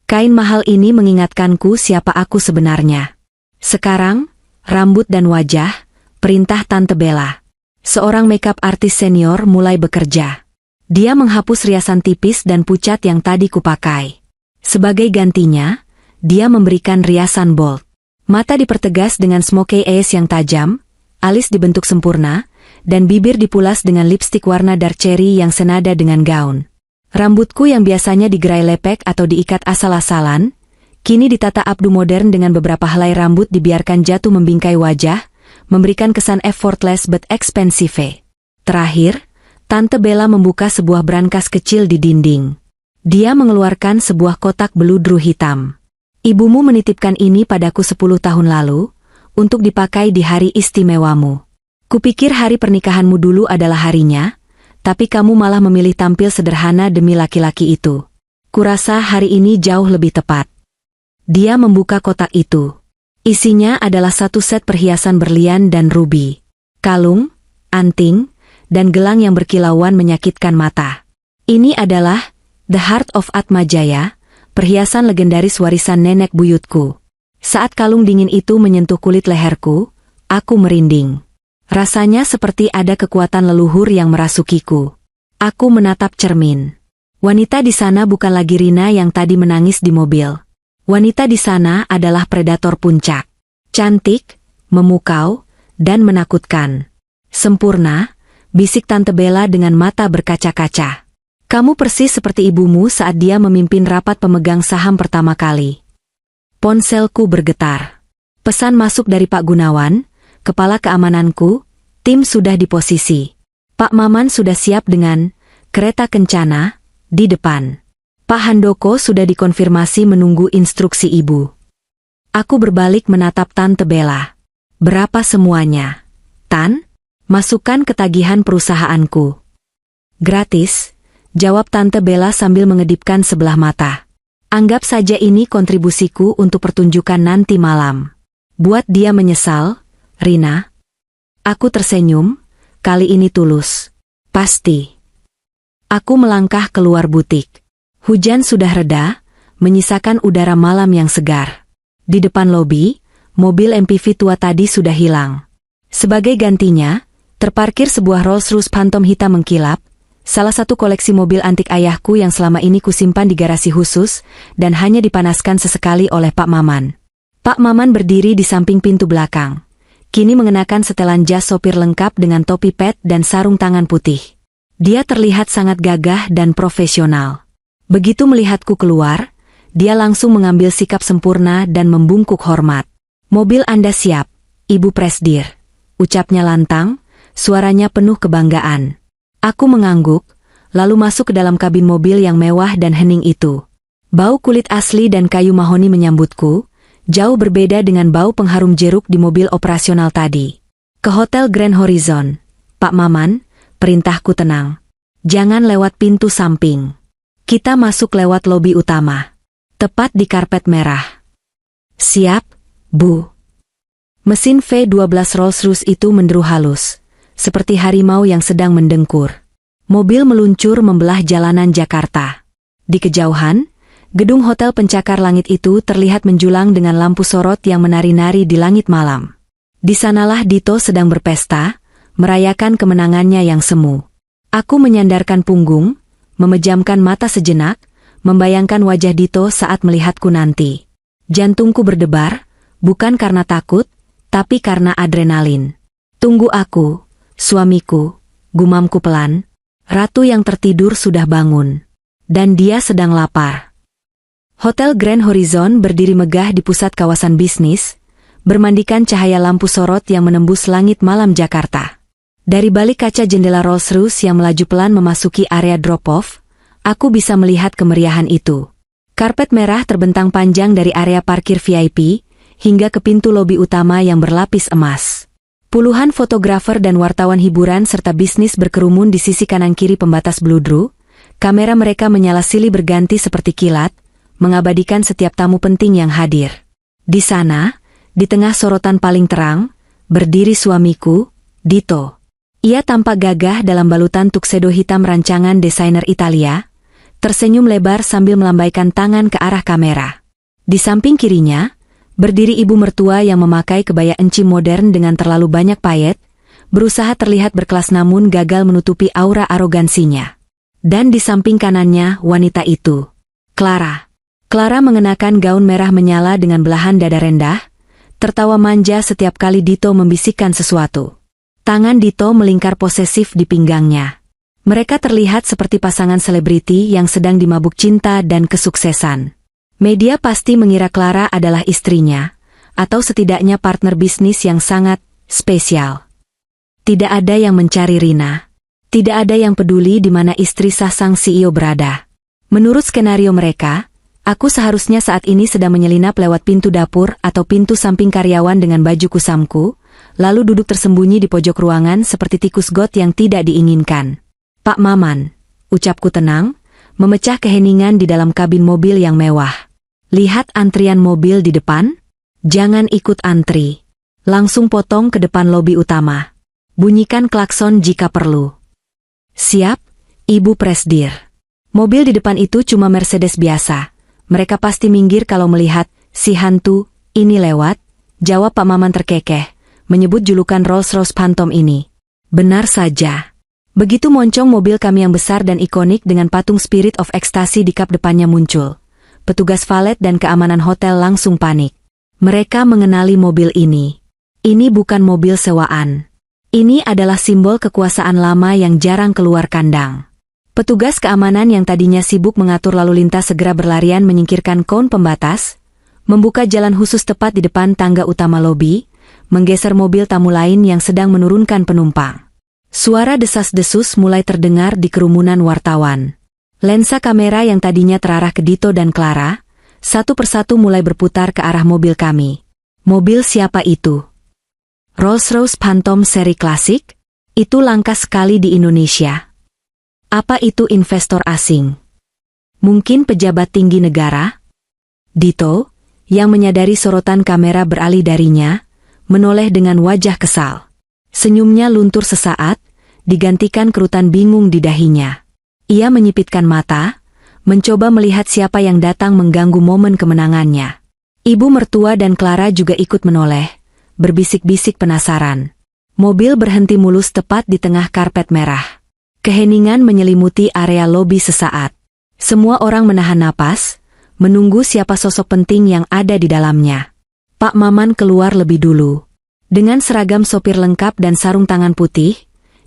Kain mahal ini mengingatkanku siapa aku sebenarnya. Sekarang, rambut dan wajah, perintah Tante Bella. Seorang makeup artis senior mulai bekerja. Dia menghapus riasan tipis dan pucat yang tadi kupakai. Sebagai gantinya, dia memberikan riasan bold. Mata dipertegas dengan smoky eyes yang tajam, alis dibentuk sempurna, dan bibir dipulas dengan lipstik warna dark cherry yang senada dengan gaun. Rambutku yang biasanya digerai lepek atau diikat asal-asalan, kini ditata abdu modern dengan beberapa helai rambut dibiarkan jatuh membingkai wajah, memberikan kesan effortless but expensive. Terakhir, Tante Bella membuka sebuah brankas kecil di dinding. Dia mengeluarkan sebuah kotak beludru hitam. Ibumu menitipkan ini padaku 10 tahun lalu, untuk dipakai di hari istimewamu. Kupikir hari pernikahanmu dulu adalah harinya, tapi kamu malah memilih tampil sederhana demi laki-laki itu. Kurasa hari ini jauh lebih tepat. Dia membuka kotak itu. Isinya adalah satu set perhiasan berlian dan rubi. Kalung, anting, dan gelang yang berkilauan menyakitkan mata. Ini adalah The Heart of Atmajaya, perhiasan legendaris warisan nenek buyutku. Saat kalung dingin itu menyentuh kulit leherku, aku merinding. Rasanya seperti ada kekuatan leluhur yang merasukiku. Aku menatap cermin. Wanita di sana bukan lagi Rina yang tadi menangis di mobil. Wanita di sana adalah predator puncak. Cantik, memukau, dan menakutkan. Sempurna, bisik Tante Bella dengan mata berkaca-kaca. Kamu persis seperti ibumu saat dia memimpin rapat pemegang saham pertama kali. Ponselku bergetar. Pesan masuk dari Pak Gunawan, kepala keamananku, tim sudah di posisi. Pak Maman sudah siap dengan kereta kencana di depan. Pak Handoko sudah dikonfirmasi menunggu instruksi ibu. Aku berbalik menatap Tante Bella. Berapa semuanya? Tan? Masukkan ketagihan perusahaanku. Gratis, jawab Tante Bella sambil mengedipkan sebelah mata. Anggap saja ini kontribusiku untuk pertunjukan nanti malam. Buat dia menyesal, Rina. Aku tersenyum, kali ini tulus. Pasti. Aku melangkah keluar butik. Hujan sudah reda, menyisakan udara malam yang segar. Di depan lobi, mobil MPV tua tadi sudah hilang. Sebagai gantinya, terparkir sebuah Rolls-Royce Phantom hitam mengkilap, salah satu koleksi mobil antik ayahku yang selama ini kusimpan di garasi khusus, dan hanya dipanaskan sesekali oleh Pak Maman. Pak Maman berdiri di samping pintu belakang. Kini mengenakan setelan jas sopir lengkap dengan topi pet dan sarung tangan putih. Dia terlihat sangat gagah dan profesional. Begitu melihatku keluar, dia langsung mengambil sikap sempurna dan membungkuk hormat. Mobil Anda siap, Ibu Presdir, ucapnya lantang, suaranya penuh kebanggaan. Aku mengangguk, lalu masuk ke dalam kabin mobil yang mewah dan hening itu. Bau kulit asli dan kayu mahoni menyambutku, jauh berbeda dengan bau pengharum jeruk di mobil operasional tadi. Ke Hotel Grand Horizon, Pak Maman, perintahku tenang. Jangan lewat pintu samping. Kita masuk lewat lobi utama. Tepat di karpet merah. Siap, Bu. Mesin V12 Rolls-Royce itu menderu halus, seperti harimau yang sedang mendengkur. Mobil meluncur membelah jalanan Jakarta. Di kejauhan, gedung hotel pencakar langit itu terlihat menjulang dengan lampu sorot yang menari-nari di langit malam. Di sanalah Dito sedang berpesta, merayakan kemenangannya yang semu. Aku menyandarkan punggung, memejamkan mata sejenak, membayangkan wajah Dito saat melihatku nanti. Jantungku berdebar, bukan karena takut, tapi karena adrenalin. Tunggu aku, suamiku, gumamku pelan. Ratu yang tertidur sudah bangun. Dan dia sedang lapar. Hotel Grand Horizon berdiri megah di pusat kawasan bisnis, bermandikan cahaya lampu sorot yang menembus langit malam Jakarta. Dari balik kaca jendela Rolls-Royce yang melaju pelan memasuki area drop-off, aku bisa melihat kemeriahan itu. Karpet merah terbentang panjang dari area parkir VIP hingga ke pintu lobi utama yang berlapis emas. Puluhan fotografer dan wartawan hiburan serta bisnis berkerumun di sisi kanan kiri pembatas bludru. Kamera mereka menyala silih berganti seperti kilat, mengabadikan setiap tamu penting yang hadir. Di sana, di tengah sorotan paling terang, berdiri suamiku, Dito. Ia tampak gagah dalam balutan tuxedo hitam rancangan desainer Italia, tersenyum lebar sambil melambaikan tangan ke arah kamera. Di samping kirinya, berdiri ibu mertua yang memakai kebaya encim modern dengan terlalu banyak payet, berusaha terlihat berkelas namun gagal menutupi aura arogansinya. Dan di samping kanannya wanita itu, Clara. Clara mengenakan gaun merah menyala dengan belahan dada rendah, tertawa manja setiap kali Dito membisikkan sesuatu. Tangan Dito melingkar posesif di pinggangnya. Mereka terlihat seperti pasangan selebriti yang sedang dimabuk cinta dan kesuksesan. Media pasti mengira Clara adalah istrinya, atau setidaknya partner bisnis yang sangat spesial. Tidak ada yang mencari Rina. Tidak ada yang peduli di mana istri sah sang CEO berada. Menurut skenario mereka, aku seharusnya saat ini sedang menyelinap lewat pintu dapur atau pintu samping karyawan dengan baju kusamku, lalu duduk tersembunyi di pojok ruangan seperti tikus got yang tidak diinginkan. Pak Maman, ucapku tenang, memecah keheningan di dalam kabin mobil yang mewah. Lihat antrian mobil di depan? Jangan ikut antri. Langsung potong ke depan lobi utama. Bunyikan klakson jika perlu. Siap, Ibu Presdir. Mobil di depan itu cuma Mercedes biasa. Mereka pasti minggir kalau melihat si hantu ini lewat, jawab Pak Maman terkekeh, menyebut julukan Rolls-Royce Phantom ini. Benar saja. Begitu moncong mobil kami yang besar dan ikonik dengan patung Spirit of Ecstasy di kap depannya muncul, petugas valet dan keamanan hotel langsung panik. Mereka mengenali mobil ini. Ini bukan mobil sewaan. Ini adalah simbol kekuasaan lama yang jarang keluar kandang. Petugas keamanan yang tadinya sibuk mengatur lalu lintas segera berlarian menyingkirkan kon pembatas, membuka jalan khusus tepat di depan tangga utama lobi, menggeser mobil tamu lain yang sedang menurunkan penumpang. Suara desas-desus mulai terdengar di kerumunan wartawan. Lensa kamera yang tadinya terarah ke Dito dan Clara, satu persatu mulai berputar ke arah mobil kami. Mobil siapa itu? Rolls-Royce Phantom seri klasik? Itu langka sekali di Indonesia. Apa itu investor asing? Mungkin pejabat tinggi negara? Dito, yang menyadari sorotan kamera beralih darinya, menoleh dengan wajah kesal. Senyumnya luntur sesaat, digantikan kerutan bingung di dahinya. Ia menyipitkan mata, mencoba melihat siapa yang datang mengganggu momen kemenangannya. Ibu mertua dan Clara juga ikut menoleh, berbisik-bisik penasaran. Mobil berhenti mulus tepat di tengah karpet merah. Keheningan menyelimuti area lobi sesaat. Semua orang menahan napas, menunggu siapa sosok penting yang ada di dalamnya. Pak Maman keluar lebih dulu. Dengan seragam sopir lengkap dan sarung tangan putih,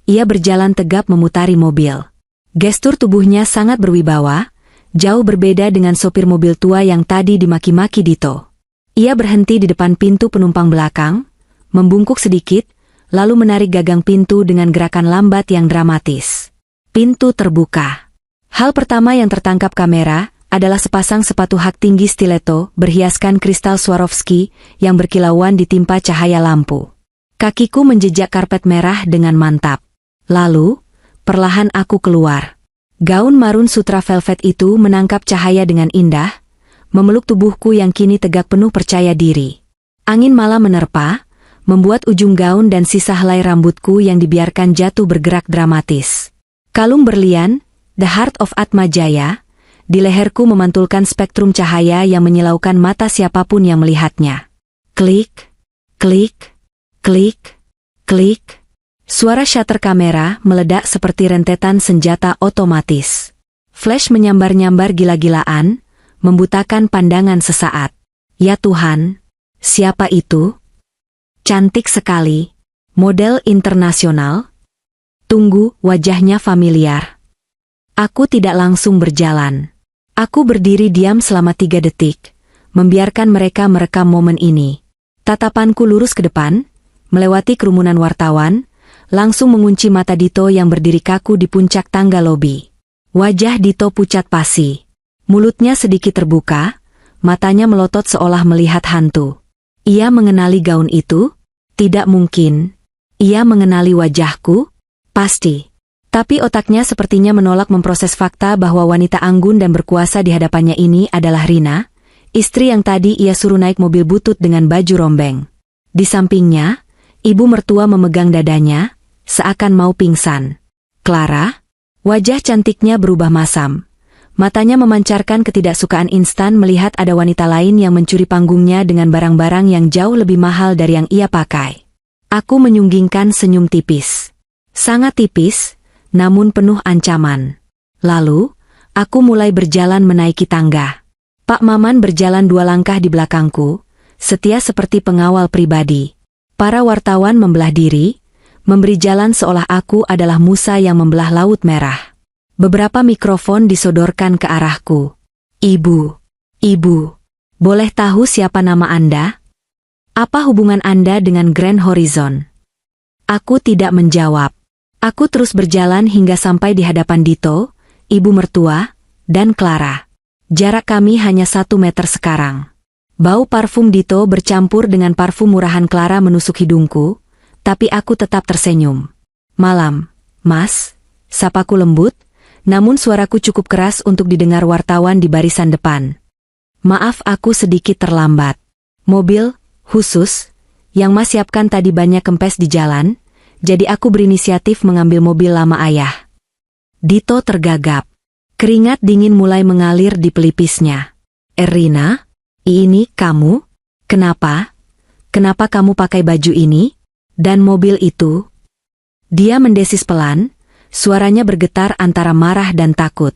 ia berjalan tegap memutari mobil. Gestur tubuhnya sangat berwibawa, jauh berbeda dengan sopir mobil tua yang tadi dimaki-maki Dito. Ia berhenti di depan pintu penumpang belakang, membungkuk sedikit, lalu menarik gagang pintu dengan gerakan lambat yang dramatis. Pintu terbuka. Hal pertama yang tertangkap kamera adalah sepasang sepatu hak tinggi stiletto berhiaskan kristal Swarovski yang berkilauan ditimpa cahaya lampu. Kakiku menjejak karpet merah dengan mantap. Lalu, perlahan aku keluar. Gaun marun sutra velvet itu menangkap cahaya dengan indah, memeluk tubuhku yang kini tegak penuh percaya diri. Angin malam menerpa, membuat ujung gaun dan sisa helai rambutku yang dibiarkan jatuh bergerak dramatis. Kalung berlian, The Heart of Atma Jaya, di leherku memantulkan spektrum cahaya yang menyilaukan mata siapapun yang melihatnya. Klik, klik, klik, klik. Suara shutter kamera meledak seperti rentetan senjata otomatis. Flash menyambar-nyambar gila-gilaan, membutakan pandangan sesaat. Ya Tuhan, siapa itu? Cantik sekali. Model internasional? Tunggu, wajahnya familiar. Aku tidak langsung berjalan. Aku berdiri diam selama 3 detik, membiarkan mereka merekam momen ini. Tatapanku lurus ke depan, melewati kerumunan wartawan, langsung mengunci mata Dito yang berdiri kaku di puncak tangga lobi. Wajah Dito pucat pasi. Mulutnya sedikit terbuka, matanya melotot seolah melihat hantu. Ia mengenali gaun itu? Tidak mungkin. Ia mengenali wajahku? Pasti. Tapi otaknya sepertinya menolak memproses fakta bahwa wanita anggun dan berkuasa di hadapannya ini adalah Rina, istri yang tadi ia suruh naik mobil butut dengan baju rombeng. Di sampingnya, ibu mertua memegang dadanya, seakan mau pingsan. Clara? Wajah cantiknya berubah masam. Matanya memancarkan ketidaksukaan instan melihat ada wanita lain yang mencuri panggungnya dengan barang-barang yang jauh lebih mahal dari yang ia pakai. Aku menyunggingkan senyum tipis. Sangat tipis, namun penuh ancaman. Lalu, aku mulai berjalan menaiki tangga. Pak Maman berjalan 2 langkah di belakangku, setia seperti pengawal pribadi. Para wartawan membelah diri, memberi jalan seolah aku adalah Musa yang membelah Laut Merah. Beberapa mikrofon disodorkan ke arahku. Ibu, boleh tahu siapa nama Anda? Apa hubungan Anda dengan Grand Horizon? Aku tidak menjawab. Aku terus berjalan hingga sampai di hadapan Dito, ibu mertua, dan Clara. Jarak kami hanya 1 meter sekarang. Bau parfum Dito bercampur dengan parfum murahan Clara menusuk hidungku, tapi aku tetap tersenyum. Malam, Mas, sapaku lembut, namun suaraku cukup keras untuk didengar wartawan di barisan depan. Maaf aku sedikit terlambat. Mobil, khusus, yang Mas siapkan tadi banyak kempes di jalan, jadi aku berinisiatif mengambil mobil lama ayah. Dito tergagap. Keringat dingin mulai mengalir di pelipisnya. Rina, ini kamu? Kenapa? Kenapa kamu pakai baju ini? Dan mobil itu? Dia mendesis pelan, suaranya bergetar antara marah dan takut.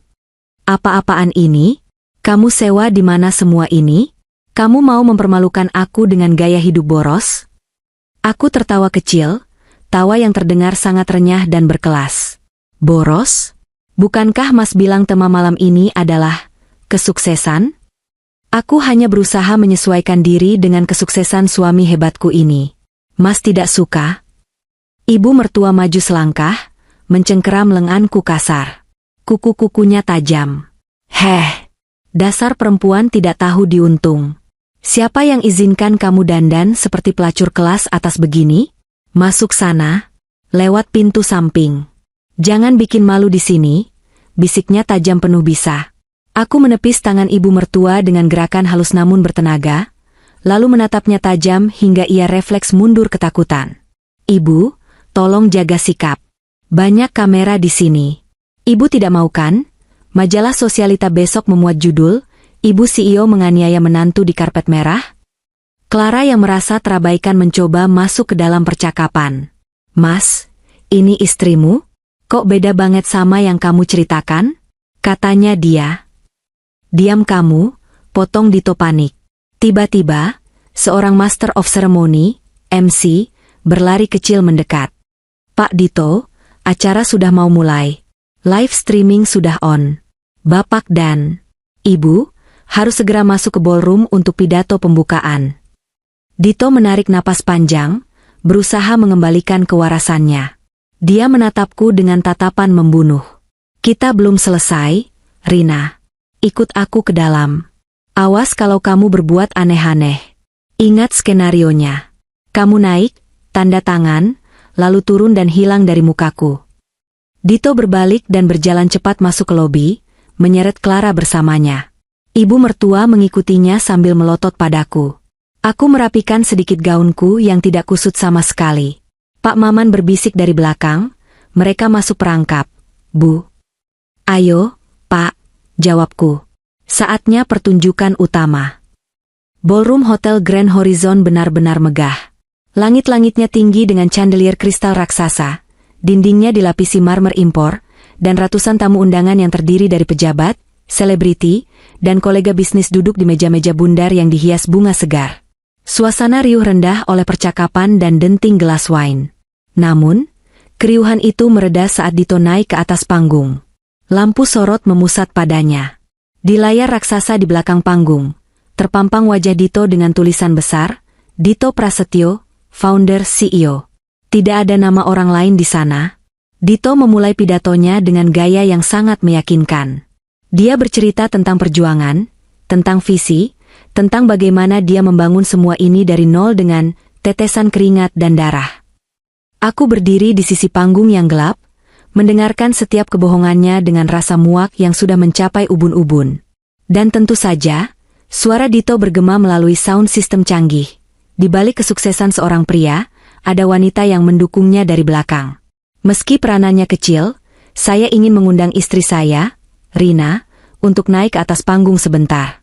Apa-apaan ini? Kamu sewa di mana semua ini? Kamu mau mempermalukan aku dengan gaya hidup boros? Aku tertawa kecil, tawa yang terdengar sangat renyah dan berkelas. Boros? Bukankah Mas bilang tema malam ini adalah kesuksesan? Aku hanya berusaha menyesuaikan diri dengan kesuksesan suami hebatku ini. Mas tidak suka? Ibu mertua maju selangkah, mencengkeram lenganku kasar. Kuku-kukunya tajam. Dasar perempuan tidak tahu diuntung. Siapa yang izinkan kamu dandan seperti pelacur kelas atas begini? Masuk sana, lewat pintu samping. Jangan bikin malu di sini, bisiknya tajam penuh bisa. Aku menepis tangan ibu mertua dengan gerakan halus namun bertenaga, lalu menatapnya tajam hingga ia refleks mundur ketakutan. Ibu, tolong jaga sikap. Banyak kamera di sini. Ibu tidak mau kan? Majalah Sosialita besok memuat judul, Ibu CEO menganiaya menantu di karpet merah? Clara yang merasa terabaikan mencoba masuk ke dalam percakapan. Mas, ini istrimu? Kok beda banget sama yang kamu ceritakan? Katanya dia. Diam kamu, potong Dito panik. Tiba-tiba, seorang Master of Ceremony, MC, berlari kecil mendekat. Pak Dito, acara sudah mau mulai. Live streaming sudah on. Bapak dan Ibu harus segera masuk ke ballroom untuk pidato pembukaan. Dito menarik napas panjang, berusaha mengembalikan kewarasannya. Dia menatapku dengan tatapan membunuh. Kita belum selesai, Rina. Ikut aku ke dalam. Awas kalau kamu berbuat aneh-aneh. Ingat skenarionya. Kamu naik, tanda tangan, lalu turun dan hilang dari mukaku. Dito berbalik dan berjalan cepat masuk ke lobi, menyeret Clara bersamanya. Ibu mertua mengikutinya sambil melotot padaku. Aku merapikan sedikit gaunku yang tidak kusut sama sekali. Pak Maman berbisik dari belakang, mereka masuk perangkap. Bu. Ayo, Pak, jawabku. Saatnya pertunjukan utama. Ballroom Hotel Grand Horizon benar-benar megah. Langit-langitnya tinggi dengan chandelier kristal raksasa, dindingnya dilapisi marmer impor, dan ratusan tamu undangan yang terdiri dari pejabat, selebriti, dan kolega bisnis duduk di meja-meja bundar yang dihias bunga segar. Suasana riuh rendah oleh percakapan dan denting gelas wine. Namun, keriuhan itu mereda saat Dito naik ke atas panggung. Lampu sorot memusat padanya. Di layar raksasa di belakang panggung, terpampang wajah Dito dengan tulisan besar, Dito Prasetyo, Founder CEO. Tidak ada nama orang lain di sana. Dito memulai pidatonya dengan gaya yang sangat meyakinkan. Dia bercerita tentang perjuangan, tentang visi, tentang bagaimana dia membangun semua ini dari nol dengan tetesan keringat dan darah. Aku berdiri di sisi panggung yang gelap, mendengarkan setiap kebohongannya dengan rasa muak yang sudah mencapai ubun-ubun. Dan tentu saja, suara Dito bergema melalui sound system canggih. Di balik kesuksesan seorang pria, ada wanita yang mendukungnya dari belakang. Meski peranannya kecil, saya ingin mengundang istri saya, Rina, untuk naik ke atas panggung sebentar.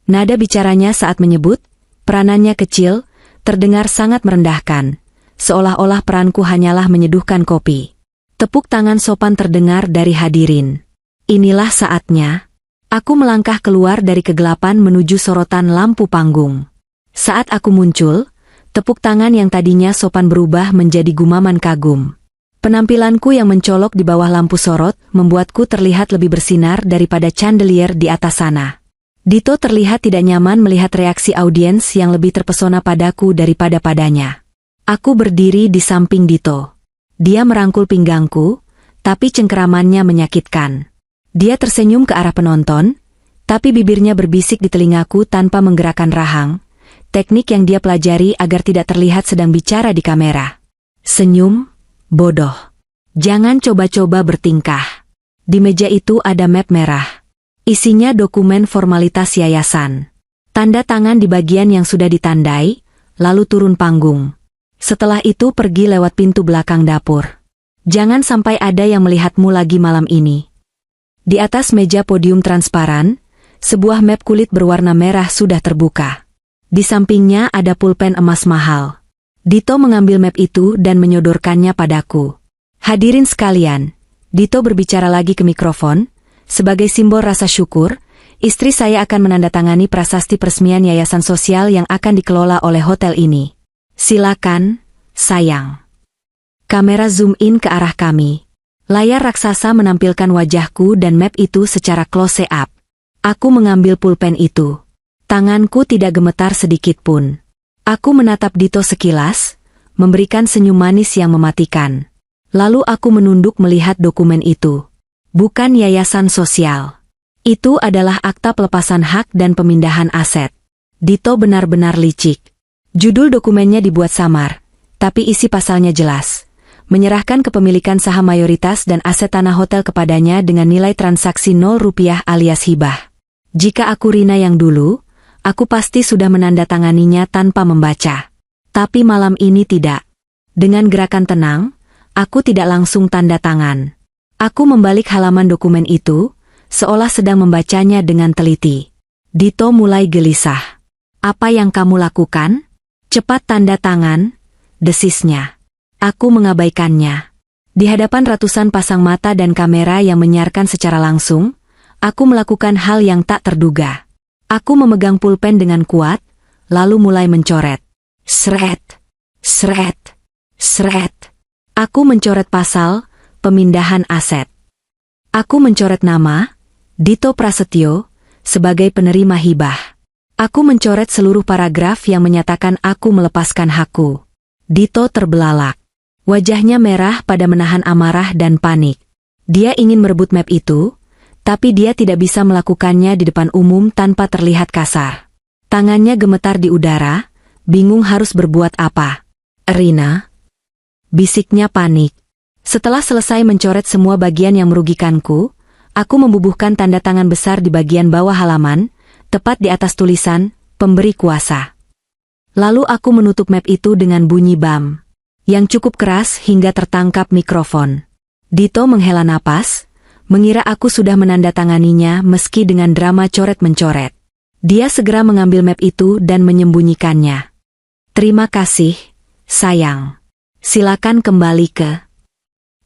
Nada bicaranya saat menyebut peranannya kecil terdengar sangat merendahkan, seolah-olah peranku hanyalah menyeduhkan kopi. Tepuk tangan sopan terdengar dari hadirin. Inilah saatnya. Aku melangkah keluar dari kegelapan menuju sorotan lampu panggung. Saat aku muncul, tepuk tangan yang tadinya sopan berubah menjadi gumaman kagum. Penampilanku yang mencolok di bawah lampu sorot membuatku terlihat lebih bersinar daripada chandelier di atas sana. Dito terlihat tidak nyaman melihat reaksi audiens yang lebih terpesona padaku daripada padanya. Aku berdiri di samping Dito. Dia merangkul pinggangku, tapi cengkeramannya menyakitkan. Dia tersenyum ke arah penonton, tapi bibirnya berbisik di telingaku tanpa menggerakkan rahang, teknik yang dia pelajari agar tidak terlihat sedang bicara di kamera. Senyum, bodoh. Jangan coba-coba bertingkah. Di meja itu ada map merah. Isinya dokumen formalitas yayasan. Tanda tangan di bagian yang sudah ditandai, lalu turun panggung. Setelah itu pergi lewat pintu belakang dapur. Jangan sampai ada yang melihatmu lagi malam ini. Di atas meja podium transparan, sebuah map kulit berwarna merah sudah terbuka. Di sampingnya ada pulpen emas mahal. Dito mengambil map itu dan menyodorkannya padaku. Hadirin sekalian, Dito berbicara lagi ke mikrofon. Sebagai simbol rasa syukur, istri saya akan menandatangani prasasti peresmian yayasan sosial yang akan dikelola oleh hotel ini. Silakan, sayang. Kamera zoom in ke arah kami. Layar raksasa menampilkan wajahku dan map itu secara close up. Aku mengambil pulpen itu. Tanganku tidak gemetar sedikit pun. Aku menatap Dito sekilas, memberikan senyum manis yang mematikan. Lalu aku menunduk melihat dokumen itu. Bukan yayasan sosial. Itu adalah akta pelepasan hak dan pemindahan aset. Dito benar-benar licik. Judul dokumennya dibuat samar, tapi isi pasalnya jelas. Menyerahkan kepemilikan saham mayoritas dan aset tanah hotel kepadanya dengan nilai transaksi 0 rupiah alias hibah. Jika aku Rina yang dulu, aku pasti sudah menandatanganinya tanpa membaca. Tapi malam ini tidak. Dengan gerakan tenang, aku tidak langsung tanda tangan. Aku membalik halaman dokumen itu, seolah sedang membacanya dengan teliti. Dito mulai gelisah. Apa yang kamu lakukan? Cepat tanda tangan, desisnya. Aku mengabaikannya. Di hadapan ratusan pasang mata dan kamera yang menyiarkan secara langsung, aku melakukan hal yang tak terduga. Aku memegang pulpen dengan kuat, lalu mulai mencoret. Sret, sret, sret. Aku mencoret pasal, pemindahan aset. Aku mencoret nama, Dito Prasetyo, sebagai penerima hibah. Aku mencoret seluruh paragraf yang menyatakan aku melepaskan hakku. Dito terbelalak. Wajahnya merah pada menahan amarah dan panik. Dia ingin merebut map itu, tapi dia tidak bisa melakukannya di depan umum tanpa terlihat kasar. Tangannya gemetar di udara, bingung harus berbuat apa. Rina, bisiknya panik. Setelah selesai mencoret semua bagian yang merugikanku, aku membubuhkan tanda tangan besar di bagian bawah halaman, tepat di atas tulisan, pemberi kuasa. Lalu aku menutup map itu dengan bunyi bam, yang cukup keras hingga tertangkap mikrofon. Dito menghela napas, mengira aku sudah menandatanganinya meski dengan drama coret-mencoret. Dia segera mengambil map itu dan menyembunyikannya. Terima kasih, sayang. Silakan kembali ke...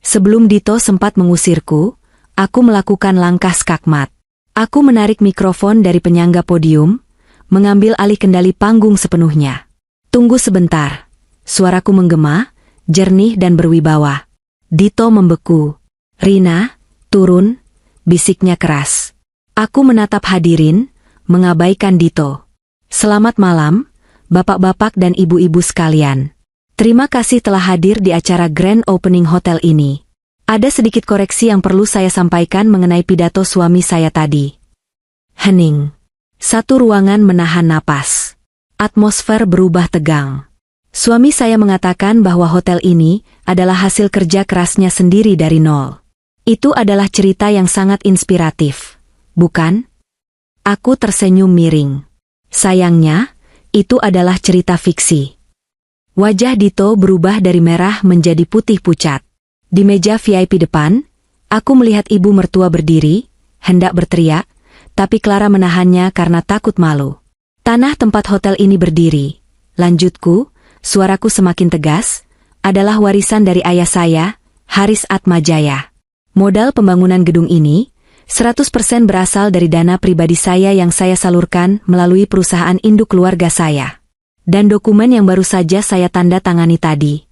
Sebelum Dito sempat mengusirku, aku melakukan langkah skakmat. Aku menarik mikrofon dari penyangga podium, mengambil alih kendali panggung sepenuhnya. Tunggu sebentar. Suaraku menggema, jernih dan berwibawa. Dito membeku. Rina, turun, bisiknya keras. Aku menatap hadirin, mengabaikan Dito. Selamat malam, bapak-bapak dan ibu-ibu sekalian. Terima kasih telah hadir di acara grand opening hotel ini. Ada sedikit koreksi yang perlu saya sampaikan mengenai pidato suami saya tadi. Hening. Satu ruangan menahan napas. Atmosfer berubah tegang. Suami saya mengatakan bahwa hotel ini adalah hasil kerja kerasnya sendiri dari nol. Itu adalah cerita yang sangat inspiratif, bukan? Aku tersenyum miring. Sayangnya, itu adalah cerita fiksi. Wajah Dito berubah dari merah menjadi putih pucat. Di meja VIP depan, aku melihat ibu mertua berdiri, hendak berteriak, tapi Clara menahannya karena takut malu. Tanah tempat hotel ini berdiri, lanjutku, suaraku semakin tegas, adalah warisan dari ayah saya, Haris Atmajaya. Modal pembangunan gedung ini, 100% berasal dari dana pribadi saya yang saya salurkan melalui perusahaan induk keluarga saya. Dan dokumen yang baru saja saya tanda tangani tadi.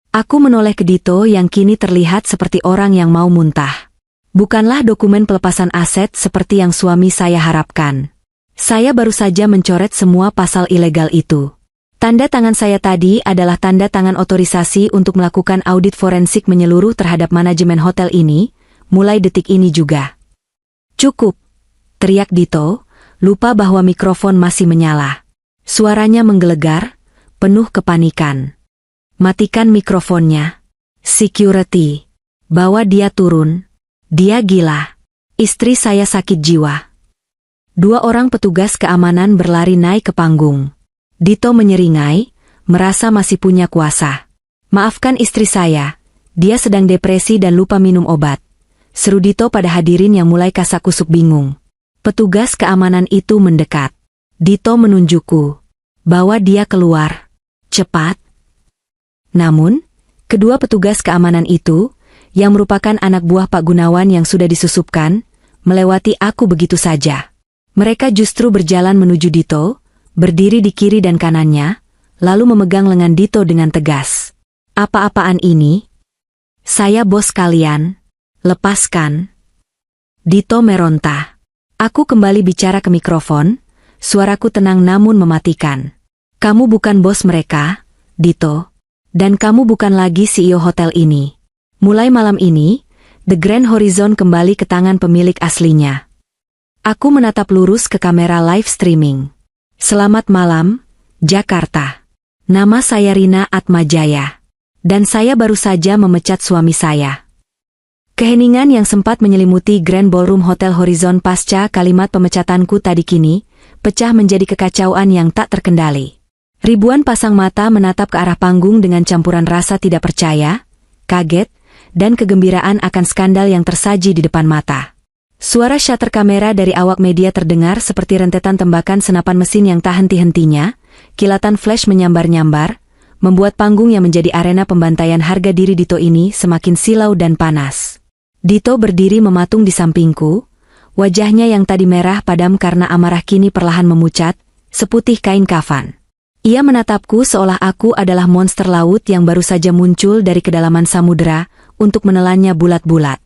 Aku menoleh ke Dito yang kini terlihat seperti orang yang mau muntah. Bukanlah dokumen pelepasan aset seperti yang suami saya harapkan. Saya baru saja mencoret semua pasal ilegal itu. Tanda tangan saya tadi adalah tanda tangan otorisasi untuk melakukan audit forensik menyeluruh terhadap manajemen hotel ini, mulai detik ini juga. Cukup, teriak Dito, lupa bahwa mikrofon masih menyala. Suaranya menggelegar, penuh kepanikan. Matikan mikrofonnya. Security. Bawa dia turun. Dia gila. Istri saya sakit jiwa. 2 orang petugas keamanan berlari naik ke panggung. Dito menyeringai, merasa masih punya kuasa. Maafkan istri saya, dia sedang depresi dan lupa minum obat. Seru Dito pada hadirin yang mulai kasak-kusuk bingung. Petugas keamanan itu mendekat. Dito menunjukku. Bawa dia keluar. Cepat. Namun, kedua petugas keamanan itu, yang merupakan anak buah Pak Gunawan yang sudah disusupkan, melewati aku begitu saja. Mereka justru berjalan menuju Dito, berdiri di kiri dan kanannya, lalu memegang lengan Dito dengan tegas. Apa-apaan ini? Saya bos kalian. Lepaskan. Dito meronta. Aku kembali bicara ke mikrofon, suaraku tenang namun mematikan. Kamu bukan bos mereka, Dito. Dan kamu bukan lagi CEO hotel ini. Mulai malam ini, The Grand Horizon kembali ke tangan pemilik aslinya. Aku menatap lurus ke kamera live streaming. Selamat malam, Jakarta. Nama saya Rina Atmajaya. Dan saya baru saja memecat suami saya. Keheningan yang sempat menyelimuti Grand Ballroom Hotel Horizon pasca kalimat pemecatanku tadi kini, pecah menjadi kekacauan yang tak terkendali. Ribuan pasang mata menatap ke arah panggung dengan campuran rasa tidak percaya, kaget, dan kegembiraan akan skandal yang tersaji di depan mata. Suara shutter kamera dari awak media terdengar seperti rentetan tembakan senapan mesin yang tak henti-hentinya, kilatan flash menyambar-nyambar, membuat panggung yang menjadi arena pembantaian harga diri Dito ini semakin silau dan panas. Dito berdiri mematung di sampingku, wajahnya yang tadi merah padam karena amarah kini perlahan memucat, seputih kain kafan. Ia menatapku seolah aku adalah monster laut yang baru saja muncul dari kedalaman samudera untuk menelannya bulat-bulat.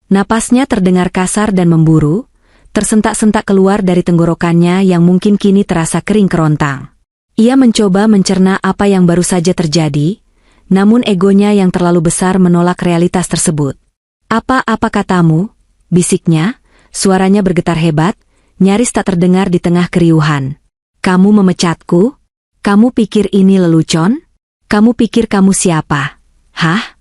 Napasnya terdengar kasar dan memburu, tersentak-sentak keluar dari tenggorokannya yang mungkin kini terasa kering kerontang. Ia mencoba mencerna apa yang baru saja terjadi, namun egonya yang terlalu besar menolak realitas tersebut. Apa katamu? Bisiknya, suaranya bergetar hebat, nyaris tak terdengar di tengah keriuhan. Kamu memecatku? Kamu pikir ini lelucon? Kamu pikir kamu siapa? Hah?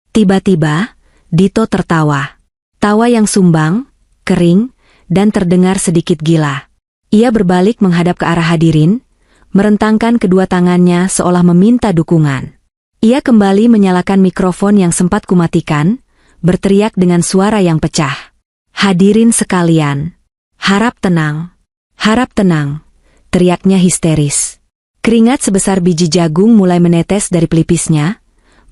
Tiba-tiba, Dito tertawa. Tawa yang sumbang, kering, dan terdengar sedikit gila. Ia berbalik menghadap ke arah hadirin, merentangkan kedua tangannya seolah meminta dukungan. Ia kembali menyalakan mikrofon yang sempat kumatikan, berteriak dengan suara yang pecah. Hadirin sekalian, harap tenang, teriaknya histeris. Keringat sebesar biji jagung mulai menetes dari pelipisnya,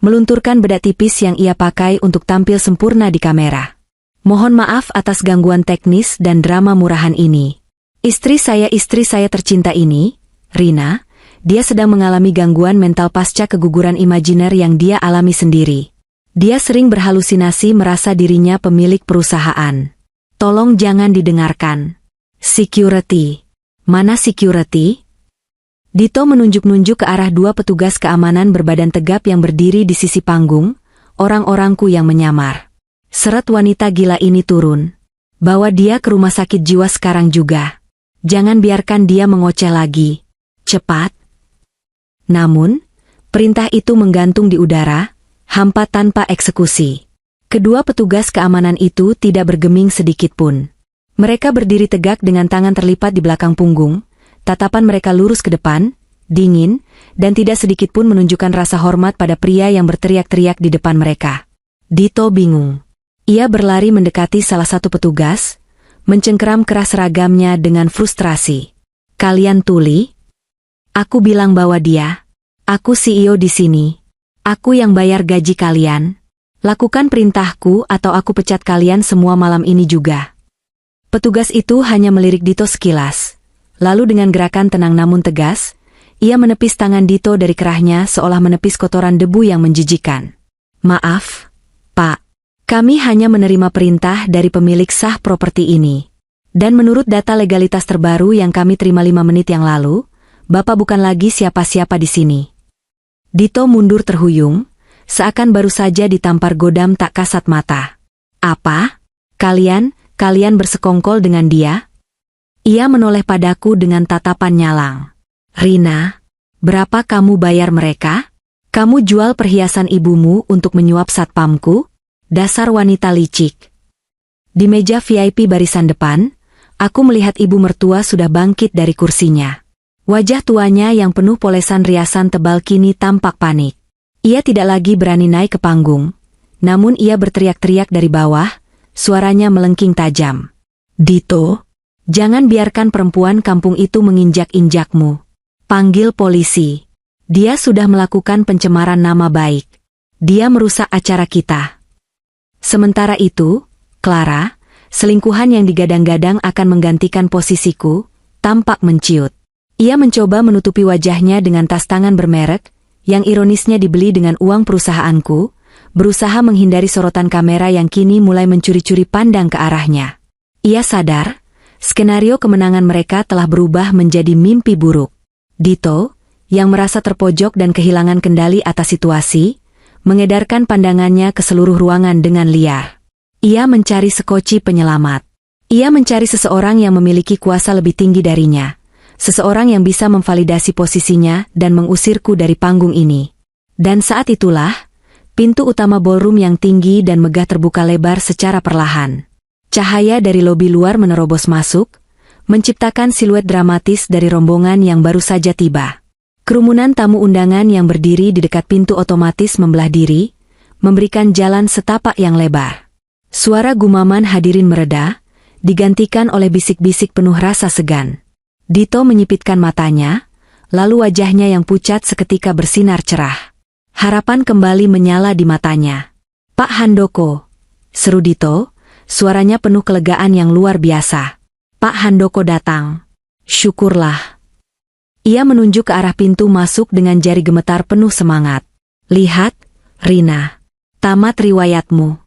melunturkan bedak tipis yang ia pakai untuk tampil sempurna di kamera. Mohon maaf atas gangguan teknis dan drama murahan ini. Istri saya tercinta ini, Rina, dia sedang mengalami gangguan mental pasca keguguran imajiner yang dia alami sendiri. Dia sering berhalusinasi merasa dirinya pemilik perusahaan. Tolong jangan didengarkan. Security. Mana security? Dito menunjuk-nunjuk ke arah 2 petugas keamanan berbadan tegap yang berdiri di sisi panggung, orang-orangku yang menyamar. Seret wanita gila ini turun. Bawa dia ke rumah sakit jiwa sekarang juga. Jangan biarkan dia mengoceh lagi. Cepat. Namun, perintah itu menggantung di udara, hampa tanpa eksekusi. Kedua petugas keamanan itu tidak bergeming sedikit pun. Mereka berdiri tegak dengan tangan terlipat di belakang punggung, tatapan mereka lurus ke depan, dingin, dan tidak sedikit pun menunjukkan rasa hormat pada pria yang berteriak-teriak di depan mereka. Dito bingung. Ia berlari mendekati salah satu petugas, mencengkeram keras seragamnya dengan frustrasi. Kalian tuli? Aku bilang bawa dia. Aku CEO di sini. Aku yang bayar gaji kalian. Lakukan perintahku atau aku pecat kalian semua malam ini juga. Petugas itu hanya melirik Dito sekilas. Lalu dengan gerakan tenang namun tegas, ia menepis tangan Dito dari kerahnya seolah menepis kotoran debu yang menjijikan. Maaf, Pak. Kami hanya menerima perintah dari pemilik sah properti ini. Dan menurut data legalitas terbaru yang kami terima 5 menit yang lalu, Bapak bukan lagi siapa-siapa di sini. Dito mundur terhuyung, seakan baru saja ditampar godam tak kasat mata. Apa? Kalian bersekongkol dengan dia? Ia menoleh padaku dengan tatapan nyalang. Rina, berapa kamu bayar mereka? Kamu jual perhiasan ibumu untuk menyuap satpamku? Dasar wanita licik. Di meja VIP barisan depan, aku melihat ibu mertua sudah bangkit dari kursinya. Wajah tuanya yang penuh polesan riasan tebal kini tampak panik. Ia tidak lagi berani naik ke panggung, namun ia berteriak-teriak dari bawah, suaranya melengking tajam. Dito, jangan biarkan perempuan kampung itu menginjak-injakmu. Panggil polisi. Dia sudah melakukan pencemaran nama baik. Dia merusak acara kita. Sementara itu, Clara, selingkuhan yang digadang-gadang akan menggantikan posisiku, tampak menciut. Ia mencoba menutupi wajahnya dengan tas tangan bermerek, yang ironisnya dibeli dengan uang perusahaanku, berusaha menghindari sorotan kamera yang kini mulai mencuri-curi pandang ke arahnya. Ia sadar, skenario kemenangan mereka telah berubah menjadi mimpi buruk. Dito, yang merasa terpojok dan kehilangan kendali atas situasi, mengedarkan pandangannya ke seluruh ruangan dengan liar. Ia mencari sekoci penyelamat. Ia mencari seseorang yang memiliki kuasa lebih tinggi darinya. Seseorang yang bisa memvalidasi posisinya dan mengusirku dari panggung ini. Dan saat itulah, pintu utama ballroom yang tinggi dan megah terbuka lebar secara perlahan. Cahaya dari lobi luar menerobos masuk, menciptakan siluet dramatis dari rombongan yang baru saja tiba. Kerumunan tamu undangan yang berdiri di dekat pintu otomatis membelah diri, memberikan jalan setapak yang lebar. Suara gumaman hadirin mereda, digantikan oleh bisik-bisik penuh rasa segan. Dito menyipitkan matanya, lalu wajahnya yang pucat seketika bersinar cerah. Harapan kembali menyala di matanya. Pak Handoko, seru Dito, suaranya penuh kelegaan yang luar biasa. Pak Handoko datang. Syukurlah. Ia menunjuk ke arah pintu masuk dengan jari gemetar penuh semangat. Lihat, Rina. Tamat riwayatmu.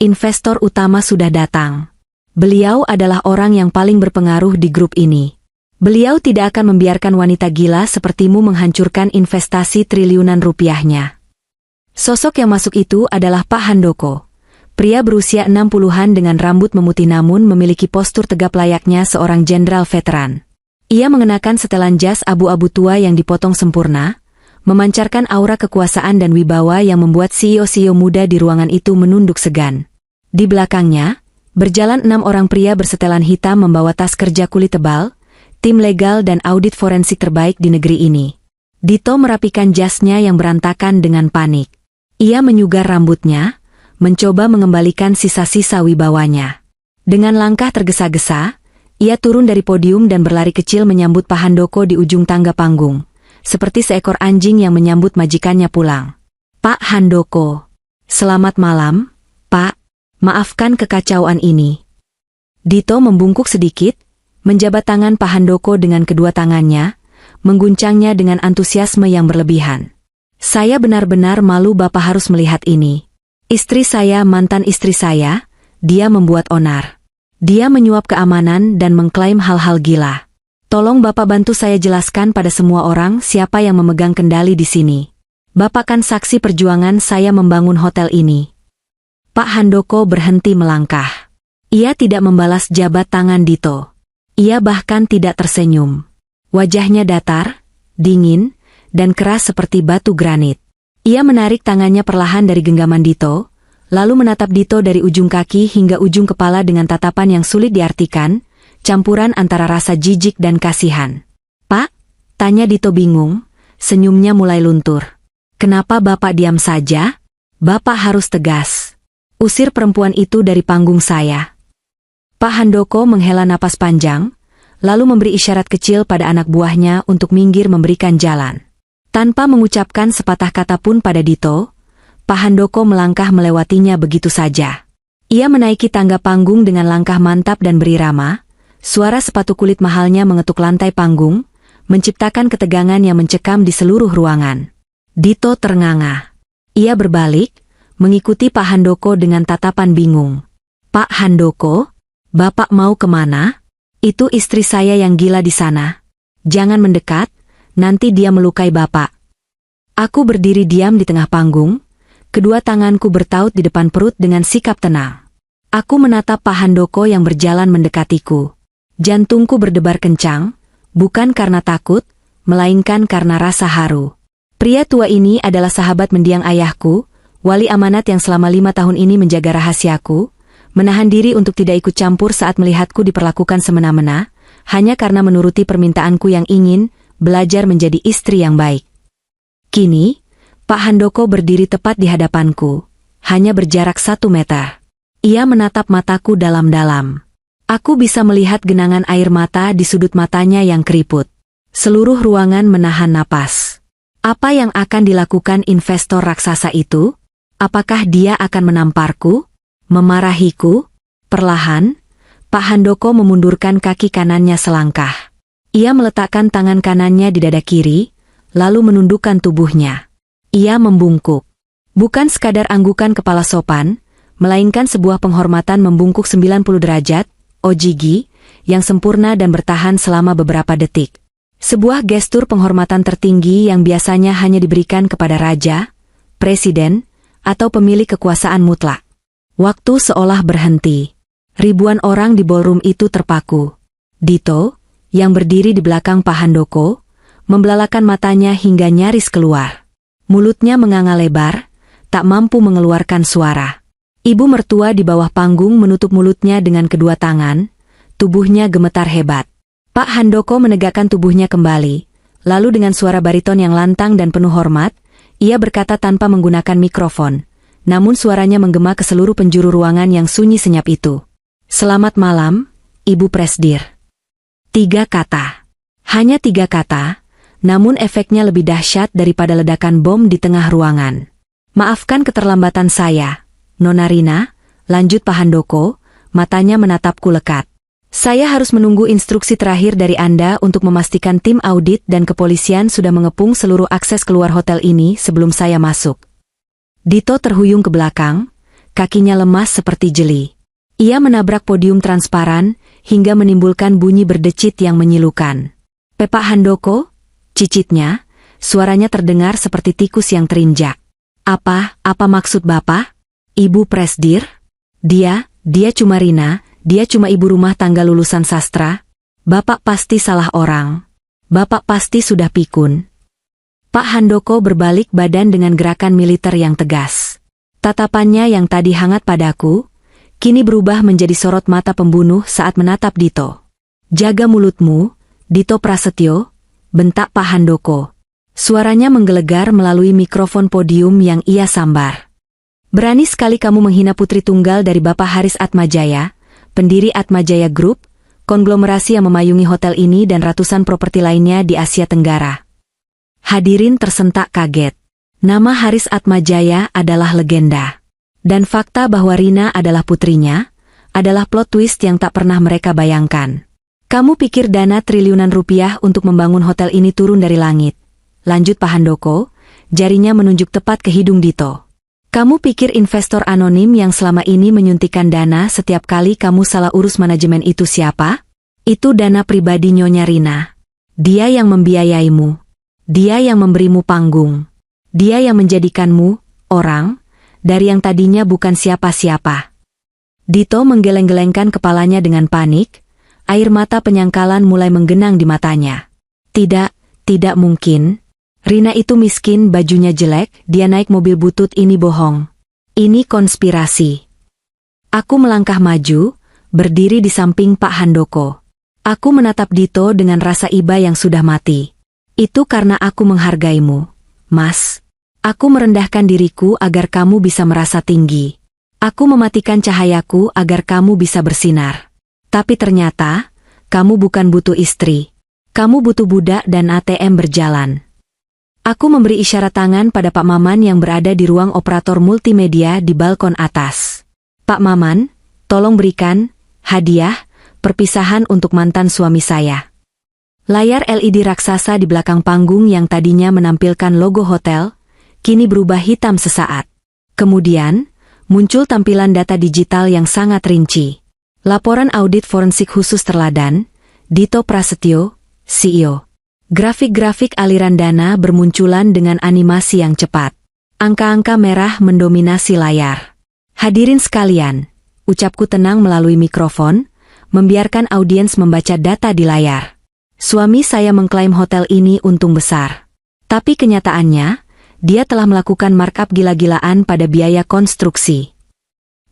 Investor utama sudah datang. Beliau adalah orang yang paling berpengaruh di grup ini. Beliau tidak akan membiarkan wanita gila sepertimu menghancurkan investasi triliunan rupiahnya. Sosok yang masuk itu adalah Pak Handoko. Pria berusia 60-an dengan rambut memutih namun memiliki postur tegap layaknya seorang jenderal veteran. Ia mengenakan setelan jas abu-abu tua yang dipotong sempurna, memancarkan aura kekuasaan dan wibawa yang membuat CEO-CEO muda di ruangan itu menunduk segan. Di belakangnya, berjalan 6 orang pria bersetelan hitam membawa tas kerja kulit tebal, tim legal dan audit forensik terbaik di negeri ini. Dito merapikan jasnya yang berantakan dengan panik. Ia menyugar rambutnya, mencoba mengembalikan sisa-sisa wibawanya. Dengan langkah tergesa-gesa, ia turun dari podium dan berlari kecil menyambut Pak Handoko di ujung tangga panggung, seperti seekor anjing yang menyambut majikannya pulang. Pak Handoko. Selamat malam, Pak. Maafkan kekacauan ini. Dito membungkuk sedikit, menjabat tangan Pak Handoko dengan kedua tangannya, mengguncangnya dengan antusiasme yang berlebihan. Saya benar-benar malu Bapak harus melihat ini. Istri saya, mantan istri saya, dia membuat onar. Dia menyuap keamanan dan mengklaim hal-hal gila. Tolong Bapak bantu saya jelaskan pada semua orang siapa yang memegang kendali di sini. Bapak kan saksi perjuangan saya membangun hotel ini. Pak Handoko berhenti melangkah. Ia tidak membalas jabat tangan Dito. Ia bahkan tidak tersenyum. Wajahnya datar, dingin, dan keras seperti batu granit. Ia menarik tangannya perlahan dari genggaman Dito, lalu menatap Dito dari ujung kaki hingga ujung kepala dengan tatapan yang sulit diartikan, campuran antara rasa jijik dan kasihan. "Pak?" tanya Dito bingung, senyumnya mulai luntur. "Kenapa Bapak diam saja? Bapak harus tegas. Usir perempuan itu dari panggung saya." Pak Handoko menghela napas panjang, lalu memberi isyarat kecil pada anak buahnya untuk minggir memberikan jalan. Tanpa mengucapkan sepatah kata pun pada Dito, Pak Handoko melangkah melewatinya begitu saja. Ia menaiki tangga panggung dengan langkah mantap dan berirama, suara sepatu kulit mahalnya mengetuk lantai panggung, menciptakan ketegangan yang mencekam di seluruh ruangan. Dito ternganga. Ia berbalik, mengikuti Pak Handoko dengan tatapan bingung. "Pak Handoko, Bapak mau kemana? Itu istri saya yang gila di sana. Jangan mendekat, nanti dia melukai Bapak." Aku berdiri diam di tengah panggung, kedua tanganku bertaut di depan perut dengan sikap tenang. Aku menatap Pak Handoko yang berjalan mendekatiku. Jantungku berdebar kencang, bukan karena takut, melainkan karena rasa haru. Pria tua ini adalah sahabat mendiang ayahku, wali amanat yang selama 5 tahun ini menjaga rahasiaku, menahan diri untuk tidak ikut campur saat melihatku diperlakukan semena-mena, hanya karena menuruti permintaanku yang ingin belajar menjadi istri yang baik. Kini, Pak Handoko berdiri tepat di hadapanku, hanya berjarak 1 meter. Ia menatap mataku dalam-dalam. Aku bisa melihat genangan air mata di sudut matanya yang keriput. Seluruh ruangan menahan napas. Apa yang akan dilakukan investor raksasa itu? Apakah dia akan menamparku? Memarahiku? Perlahan, Pak Handoko memundurkan kaki kanannya selangkah. Ia meletakkan tangan kanannya di dada kiri, lalu menundukkan tubuhnya. Ia membungkuk. Bukan sekadar anggukan kepala sopan, melainkan sebuah penghormatan membungkuk 90 derajat, ojigi, yang sempurna dan bertahan selama beberapa detik. Sebuah gestur penghormatan tertinggi yang biasanya hanya diberikan kepada raja, presiden, atau pemilik kekuasaan mutlak. Waktu seolah berhenti. Ribuan orang di ballroom itu terpaku. Dito, yang berdiri di belakang Pak Handoko, membelalakan matanya hingga nyaris keluar. Mulutnya menganga lebar, tak mampu mengeluarkan suara. Ibu mertua di bawah panggung menutup mulutnya dengan kedua tangan, tubuhnya gemetar hebat. Pak Handoko menegakkan tubuhnya kembali, lalu dengan suara bariton yang lantang dan penuh hormat, ia berkata tanpa menggunakan mikrofon, namun suaranya menggema ke seluruh penjuru ruangan yang sunyi senyap itu. "Selamat malam, Ibu Presdir." 3 kata. Hanya 3 kata, namun efeknya lebih dahsyat daripada ledakan bom di tengah ruangan. "Maafkan keterlambatan saya, Nona Rina," lanjut Pak Handoko, matanya menatapku lekat. "Saya harus menunggu instruksi terakhir dari Anda untuk memastikan tim audit dan kepolisian sudah mengepung seluruh akses keluar hotel ini sebelum saya masuk." Dito terhuyung ke belakang, kakinya lemas seperti jeli. Ia menabrak podium transparan, hingga menimbulkan bunyi berdecit yang menyilukan. "Pak Handoko?" cicitnya, suaranya terdengar seperti tikus yang terinjak. Apa maksud Bapak? Ibu Presdir? Dia cuma Rina. Dia cuma ibu rumah tangga lulusan sastra. Bapak pasti salah orang. Bapak pasti sudah pikun. Pak Handoko berbalik badan dengan gerakan militer yang tegas. Tatapannya yang tadi hangat padaku, kini berubah menjadi sorot mata pembunuh saat menatap Dito. "Jaga mulutmu, Dito Prasetyo," bentak Pak Handoko. Suaranya menggelegar melalui mikrofon podium yang ia sambar. "Berani sekali kamu menghina putri tunggal dari Bapak Haris Atmajaya, pendiri Atmajaya Group, konglomerasi yang memayungi hotel ini dan ratusan properti lainnya di Asia Tenggara." Hadirin tersentak kaget. Nama Haris Atmajaya adalah legenda. Dan fakta bahwa Rina adalah putrinya, adalah plot twist yang tak pernah mereka bayangkan. "Kamu pikir dana triliunan rupiah untuk membangun hotel ini turun dari langit?" lanjut Pak Handoko, jarinya menunjuk tepat ke hidung Dito. "Kamu pikir investor anonim yang selama ini menyuntikkan dana setiap kali kamu salah urus manajemen itu siapa? Itu dana pribadi Nyonya Rina. Dia yang membiayaimu. Dia yang memberimu panggung. Dia yang menjadikanmu, orang, dari yang tadinya bukan siapa-siapa. Dito menggeleng-gelengkan kepalanya dengan panik, air mata penyangkalan mulai menggenang di matanya. Tidak, tidak mungkin. Rina itu miskin, bajunya jelek, dia naik mobil butut, ini bohong. Ini konspirasi. Aku melangkah maju, berdiri di samping Pak Handoko. Aku menatap Dito dengan rasa iba yang sudah mati. Itu karena aku menghargaimu, Mas. Aku merendahkan diriku agar kamu bisa merasa tinggi. Aku mematikan cahayaku agar kamu bisa bersinar. Tapi ternyata, kamu bukan butuh istri. Kamu butuh budak dan ATM berjalan. Aku memberi isyarat tangan pada Pak Maman yang berada di ruang operator multimedia di balkon atas. Pak Maman, tolong berikan hadiah perpisahan untuk mantan suami saya. Layar LED raksasa di belakang panggung yang tadinya menampilkan logo hotel, kini berubah hitam sesaat. Kemudian, muncul tampilan data digital yang sangat rinci. Laporan audit forensik khusus terladan, Dito Prasetyo, CEO. Grafik-grafik aliran dana bermunculan dengan animasi yang cepat. Angka-angka merah mendominasi layar. Hadirin sekalian, ucapku tenang melalui mikrofon, membiarkan audiens membaca data di layar. Suami saya mengklaim hotel ini untung besar. Tapi kenyataannya, dia telah melakukan markup gila-gilaan pada biaya konstruksi.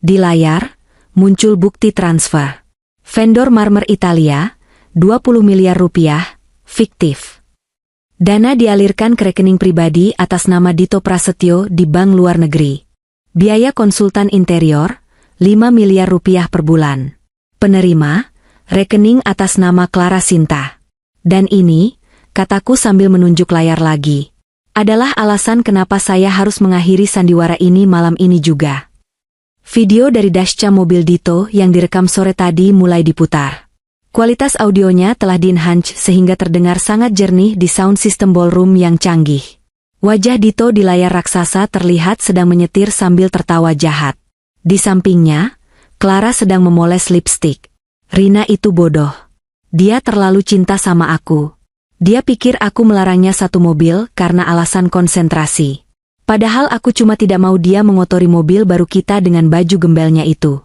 Di layar, muncul bukti transfer. Vendor marmer Italia, 20 miliar rupiah, fiktif. Dana dialirkan ke rekening pribadi atas nama Dito Prasetyo di bank luar negeri. Biaya konsultan interior, 5 miliar rupiah per bulan. Penerima, rekening atas nama Clara Sinta. Dan ini, kataku sambil menunjuk layar lagi, adalah alasan kenapa saya harus mengakhiri sandiwara ini malam ini juga. Video dari dashcam mobil Dito yang direkam sore tadi mulai diputar. Kualitas audionya telah di-enhance sehingga terdengar sangat jernih di sound system ballroom yang canggih. Wajah Dito di layar raksasa terlihat sedang menyetir sambil tertawa jahat. Di sampingnya, Clara sedang memoles lipstik. Rina itu bodoh. Dia terlalu cinta sama aku. Dia pikir aku melarangnya satu mobil karena alasan konsentrasi. Padahal aku cuma tidak mau dia mengotori mobil baru kita dengan baju gembelnya itu.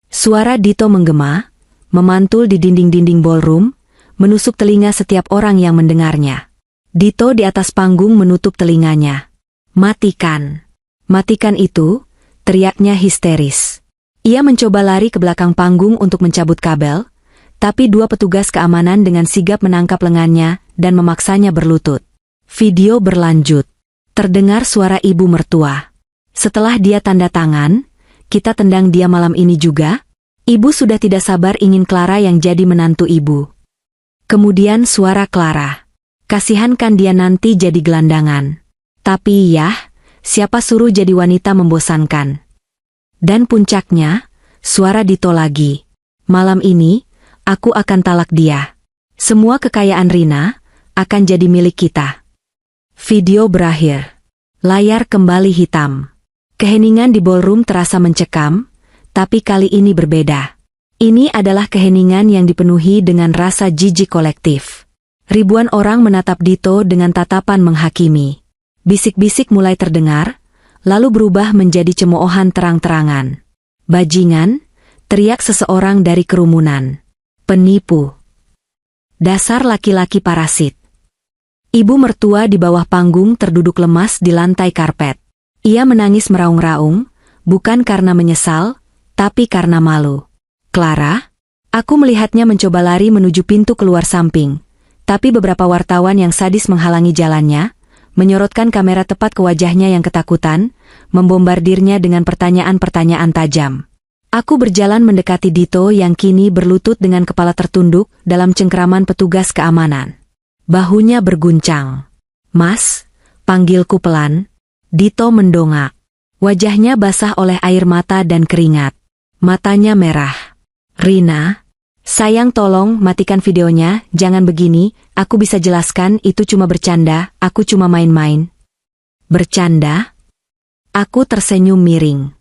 Suara Dito menggema, memantul di dinding-dinding ballroom, menusuk telinga setiap orang yang mendengarnya. Dito di atas panggung menutup telinganya. Matikan. Matikan itu, teriaknya histeris. Ia mencoba lari ke belakang panggung untuk mencabut kabel, tapi dua petugas keamanan dengan sigap menangkap lengannya dan memaksanya berlutut. Video berlanjut. Terdengar suara ibu mertua. Setelah dia tanda tangan, kita tendang dia malam ini juga. Ibu sudah tidak sabar ingin Clara yang jadi menantu ibu. Kemudian suara Clara. Kasihankan dia nanti jadi gelandangan. Tapi yah, siapa suruh jadi wanita membosankan. Dan puncaknya, suara Dito lagi. Malam ini, aku akan talak dia. Semua kekayaan Rina akan jadi milik kita. Video berakhir. Layar kembali hitam. Keheningan di ballroom terasa mencekam, tapi kali ini berbeda. Ini adalah keheningan yang dipenuhi dengan rasa jijik kolektif. Ribuan orang menatap Dito dengan tatapan menghakimi. Bisik-bisik mulai terdengar, lalu berubah menjadi cemoohan terang-terangan. Bajingan, teriak seseorang dari kerumunan. Penipu. Dasar laki-laki parasit. Ibu mertua di bawah panggung terduduk lemas di lantai karpet. Ia menangis meraung-raung, bukan karena menyesal, tapi karena malu. Clara? Aku melihatnya mencoba lari menuju pintu keluar samping, tapi beberapa wartawan yang sadis menghalangi jalannya, menyorotkan kamera tepat ke wajahnya yang ketakutan, membombardirnya dengan pertanyaan-pertanyaan tajam. Aku berjalan mendekati Dito yang kini berlutut dengan kepala tertunduk dalam cengkeraman petugas keamanan. Bahunya berguncang. Mas, panggilku pelan. Dito mendongak. Wajahnya basah oleh air mata dan keringat. Matanya merah. Rina, sayang tolong matikan videonya, jangan begini, aku bisa jelaskan itu cuma bercanda, aku cuma main-main. Bercanda? Aku tersenyum miring.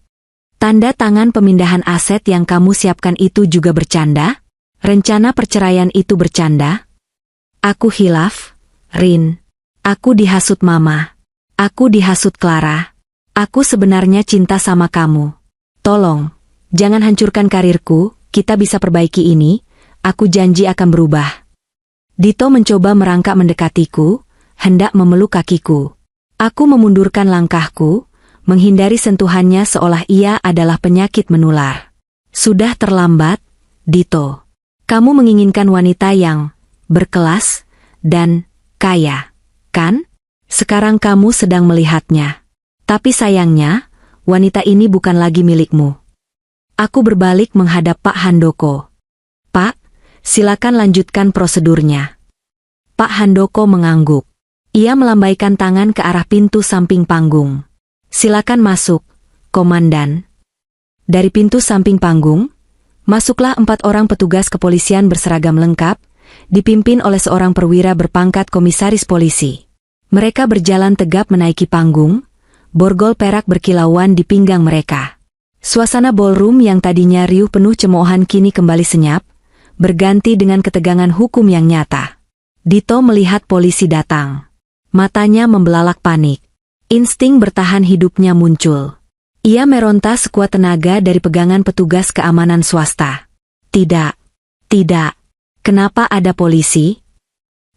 Tanda tangan pemindahan aset yang kamu siapkan itu juga bercanda? Rencana perceraian itu bercanda? Aku hilaf, Rin. Aku dihasut mama. Aku dihasut Clara. Aku sebenarnya cinta sama kamu. Tolong, jangan hancurkan karirku, kita bisa perbaiki ini, aku janji akan berubah. Dito mencoba merangkak mendekatiku, hendak memeluk kakiku. Aku memundurkan langkahku, menghindari sentuhannya seolah ia adalah penyakit menular. Sudah terlambat, Dito. Kamu menginginkan wanita yang berkelas dan kaya, kan? Sekarang kamu sedang melihatnya. Tapi sayangnya, wanita ini bukan lagi milikmu. Aku berbalik menghadap Pak Handoko. Pak, silakan lanjutkan prosedurnya. Pak Handoko mengangguk. Ia melambaikan tangan ke arah pintu samping panggung. Silakan masuk, Komandan. Dari pintu samping panggung, masuklah 4 orang petugas kepolisian berseragam lengkap, dipimpin oleh seorang perwira berpangkat komisaris polisi. Mereka berjalan tegap menaiki panggung, borgol perak berkilauan di pinggang mereka. Suasana ballroom yang tadinya riuh penuh cemoohan kini kembali senyap, berganti dengan ketegangan hukum yang nyata. Dito melihat polisi datang. Matanya membelalak panik. Insting bertahan hidupnya muncul. Ia meronta sekuat tenaga dari pegangan petugas keamanan swasta. Tidak. Kenapa ada polisi?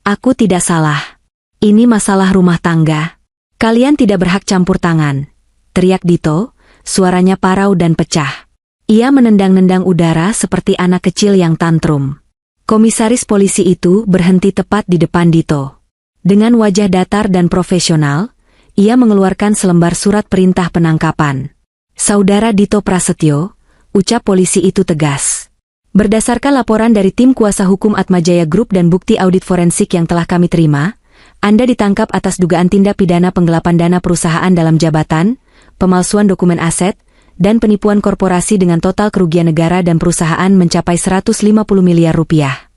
Aku tidak salah. Ini masalah rumah tangga. Kalian tidak berhak campur tangan. Teriak Dito, suaranya parau dan pecah. Ia menendang-nendang udara seperti anak kecil yang tantrum. Komisaris polisi itu berhenti tepat di depan Dito. Dengan wajah datar dan profesional, ia mengeluarkan selembar surat perintah penangkapan. Saudara Dito Prasetyo, ucap polisi itu tegas. Berdasarkan laporan dari tim kuasa hukum Atmajaya Group dan bukti audit forensik yang telah kami terima, Anda ditangkap atas dugaan tindak pidana penggelapan dana perusahaan dalam jabatan, pemalsuan dokumen aset, dan penipuan korporasi dengan total kerugian negara dan perusahaan mencapai 150 miliar rupiah.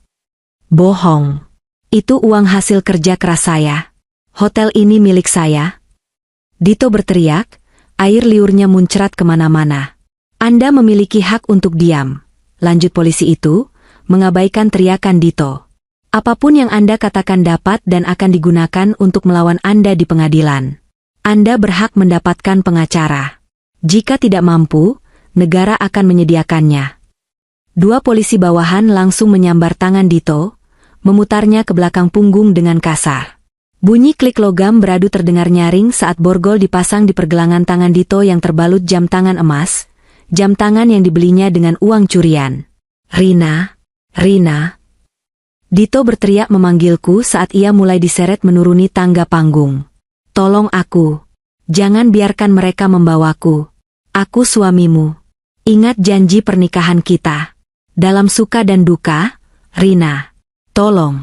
Bohong. Itu uang hasil kerja keras saya. Hotel ini milik saya. Dito berteriak, air liurnya muncrat kemana-mana. Anda memiliki hak untuk diam. Lanjut polisi itu, mengabaikan teriakan Dito. Apapun yang Anda katakan dapat dan akan digunakan untuk melawan Anda di pengadilan. Anda berhak mendapatkan pengacara. Jika tidak mampu, negara akan menyediakannya. 2 polisi bawahan langsung menyambar tangan Dito, memutarnya ke belakang punggung dengan kasar. Bunyi klik logam beradu terdengar nyaring saat borgol dipasang di pergelangan tangan Dito yang terbalut jam tangan emas, jam tangan yang dibelinya dengan uang curian. Rina. Dito berteriak memanggilku saat ia mulai diseret menuruni tangga panggung. Tolong aku. Jangan biarkan mereka membawaku. Aku suamimu. Ingat janji pernikahan kita. Dalam suka dan duka, Rina. Tolong.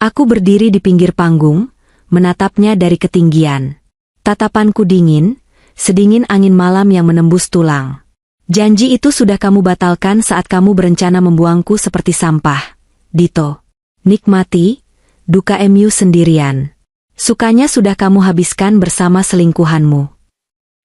Aku berdiri di pinggir panggung, menatapnya dari ketinggian. Tatapanku dingin, sedingin angin malam yang menembus tulang. Janji itu sudah kamu batalkan saat kamu berencana membuangku seperti sampah. Dito. Nikmati, duka MU sendirian. Sukanya sudah kamu habiskan bersama selingkuhanmu.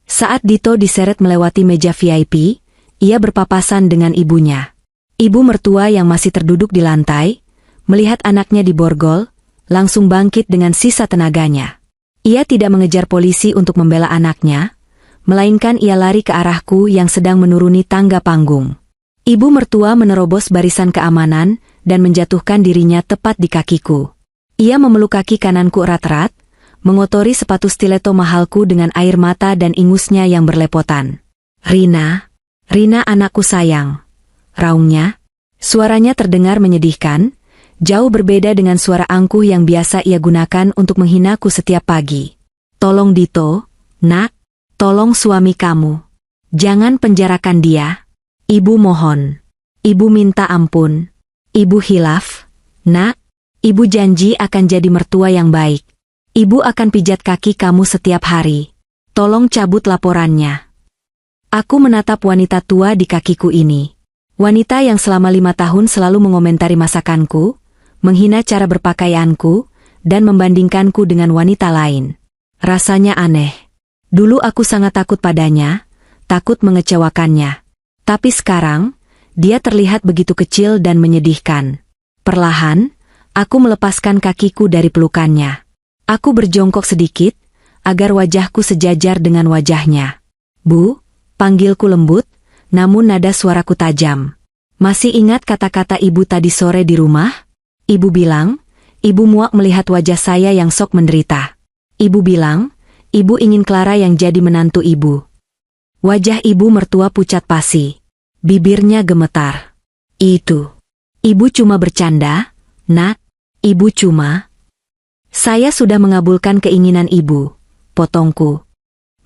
Saat Dito diseret melewati meja VIP, ia berpapasan dengan ibunya. Ibu mertua yang masih terduduk di lantai, melihat anaknya diborgol, langsung bangkit dengan sisa tenaganya. Ia tidak mengejar polisi untuk membela anaknya, melainkan ia lari ke arahku yang sedang menuruni tangga panggung. Ibu mertua menerobos barisan keamanan dan menjatuhkan dirinya tepat di kakiku. Ia memeluk kaki kananku erat-erat, mengotori sepatu stiletto mahalku dengan air mata dan ingusnya yang berlepotan. Rina anakku sayang. Raungnya, suaranya terdengar menyedihkan, jauh berbeda dengan suara angkuh yang biasa ia gunakan untuk menghinaku setiap pagi. Tolong Dito, nak, tolong suami kamu. Jangan penjarakan dia. Ibu mohon. Ibu minta ampun. Ibu hilaf, nak. Ibu janji akan jadi mertua yang baik. Ibu akan pijat kaki kamu setiap hari. Tolong cabut laporannya. Aku menatap wanita tua di kakiku ini. Wanita yang selama 5 tahun selalu mengomentari masakanku, menghina cara berpakaianku, dan membandingkanku dengan wanita lain. Rasanya aneh. Dulu aku sangat takut padanya, takut mengecewakannya. Tapi sekarang, dia terlihat begitu kecil dan menyedihkan. Perlahan, aku melepaskan kakiku dari pelukannya. Aku berjongkok sedikit, agar wajahku sejajar dengan wajahnya. "Bu," panggilku lembut, namun nada suaraku tajam. "Masih ingat kata-kata ibu tadi sore di rumah?" Ibu bilang, ibu muak melihat wajah saya yang sok menderita. Ibu bilang, ibu ingin Clara yang jadi menantu ibu. Wajah ibu mertua pucat pasi. Bibirnya gemetar. "Itu. Ibu cuma bercanda, Nak. Ibu cuma..." "Saya sudah mengabulkan keinginan ibu," potongku.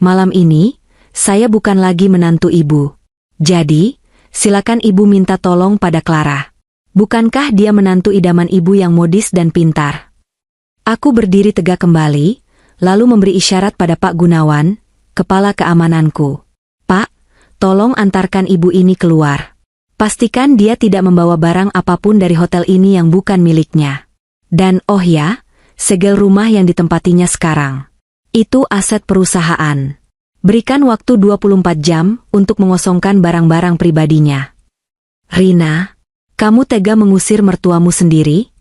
"Malam ini, saya bukan lagi menantu ibu. Jadi, silakan ibu minta tolong pada Clara. Bukankah dia menantu idaman ibu yang modis dan pintar?" Aku berdiri tegak kembali, lalu memberi isyarat pada Pak Gunawan, kepala keamananku. "Pak, tolong antarkan ibu ini keluar. Pastikan dia tidak membawa barang apapun dari hotel ini yang bukan miliknya. Dan oh ya, segel rumah yang ditempatinya sekarang. Itu aset perusahaan. Berikan waktu 24 jam untuk mengosongkan barang-barang pribadinya." "Rina, kamu tega mengusir mertuamu sendiri?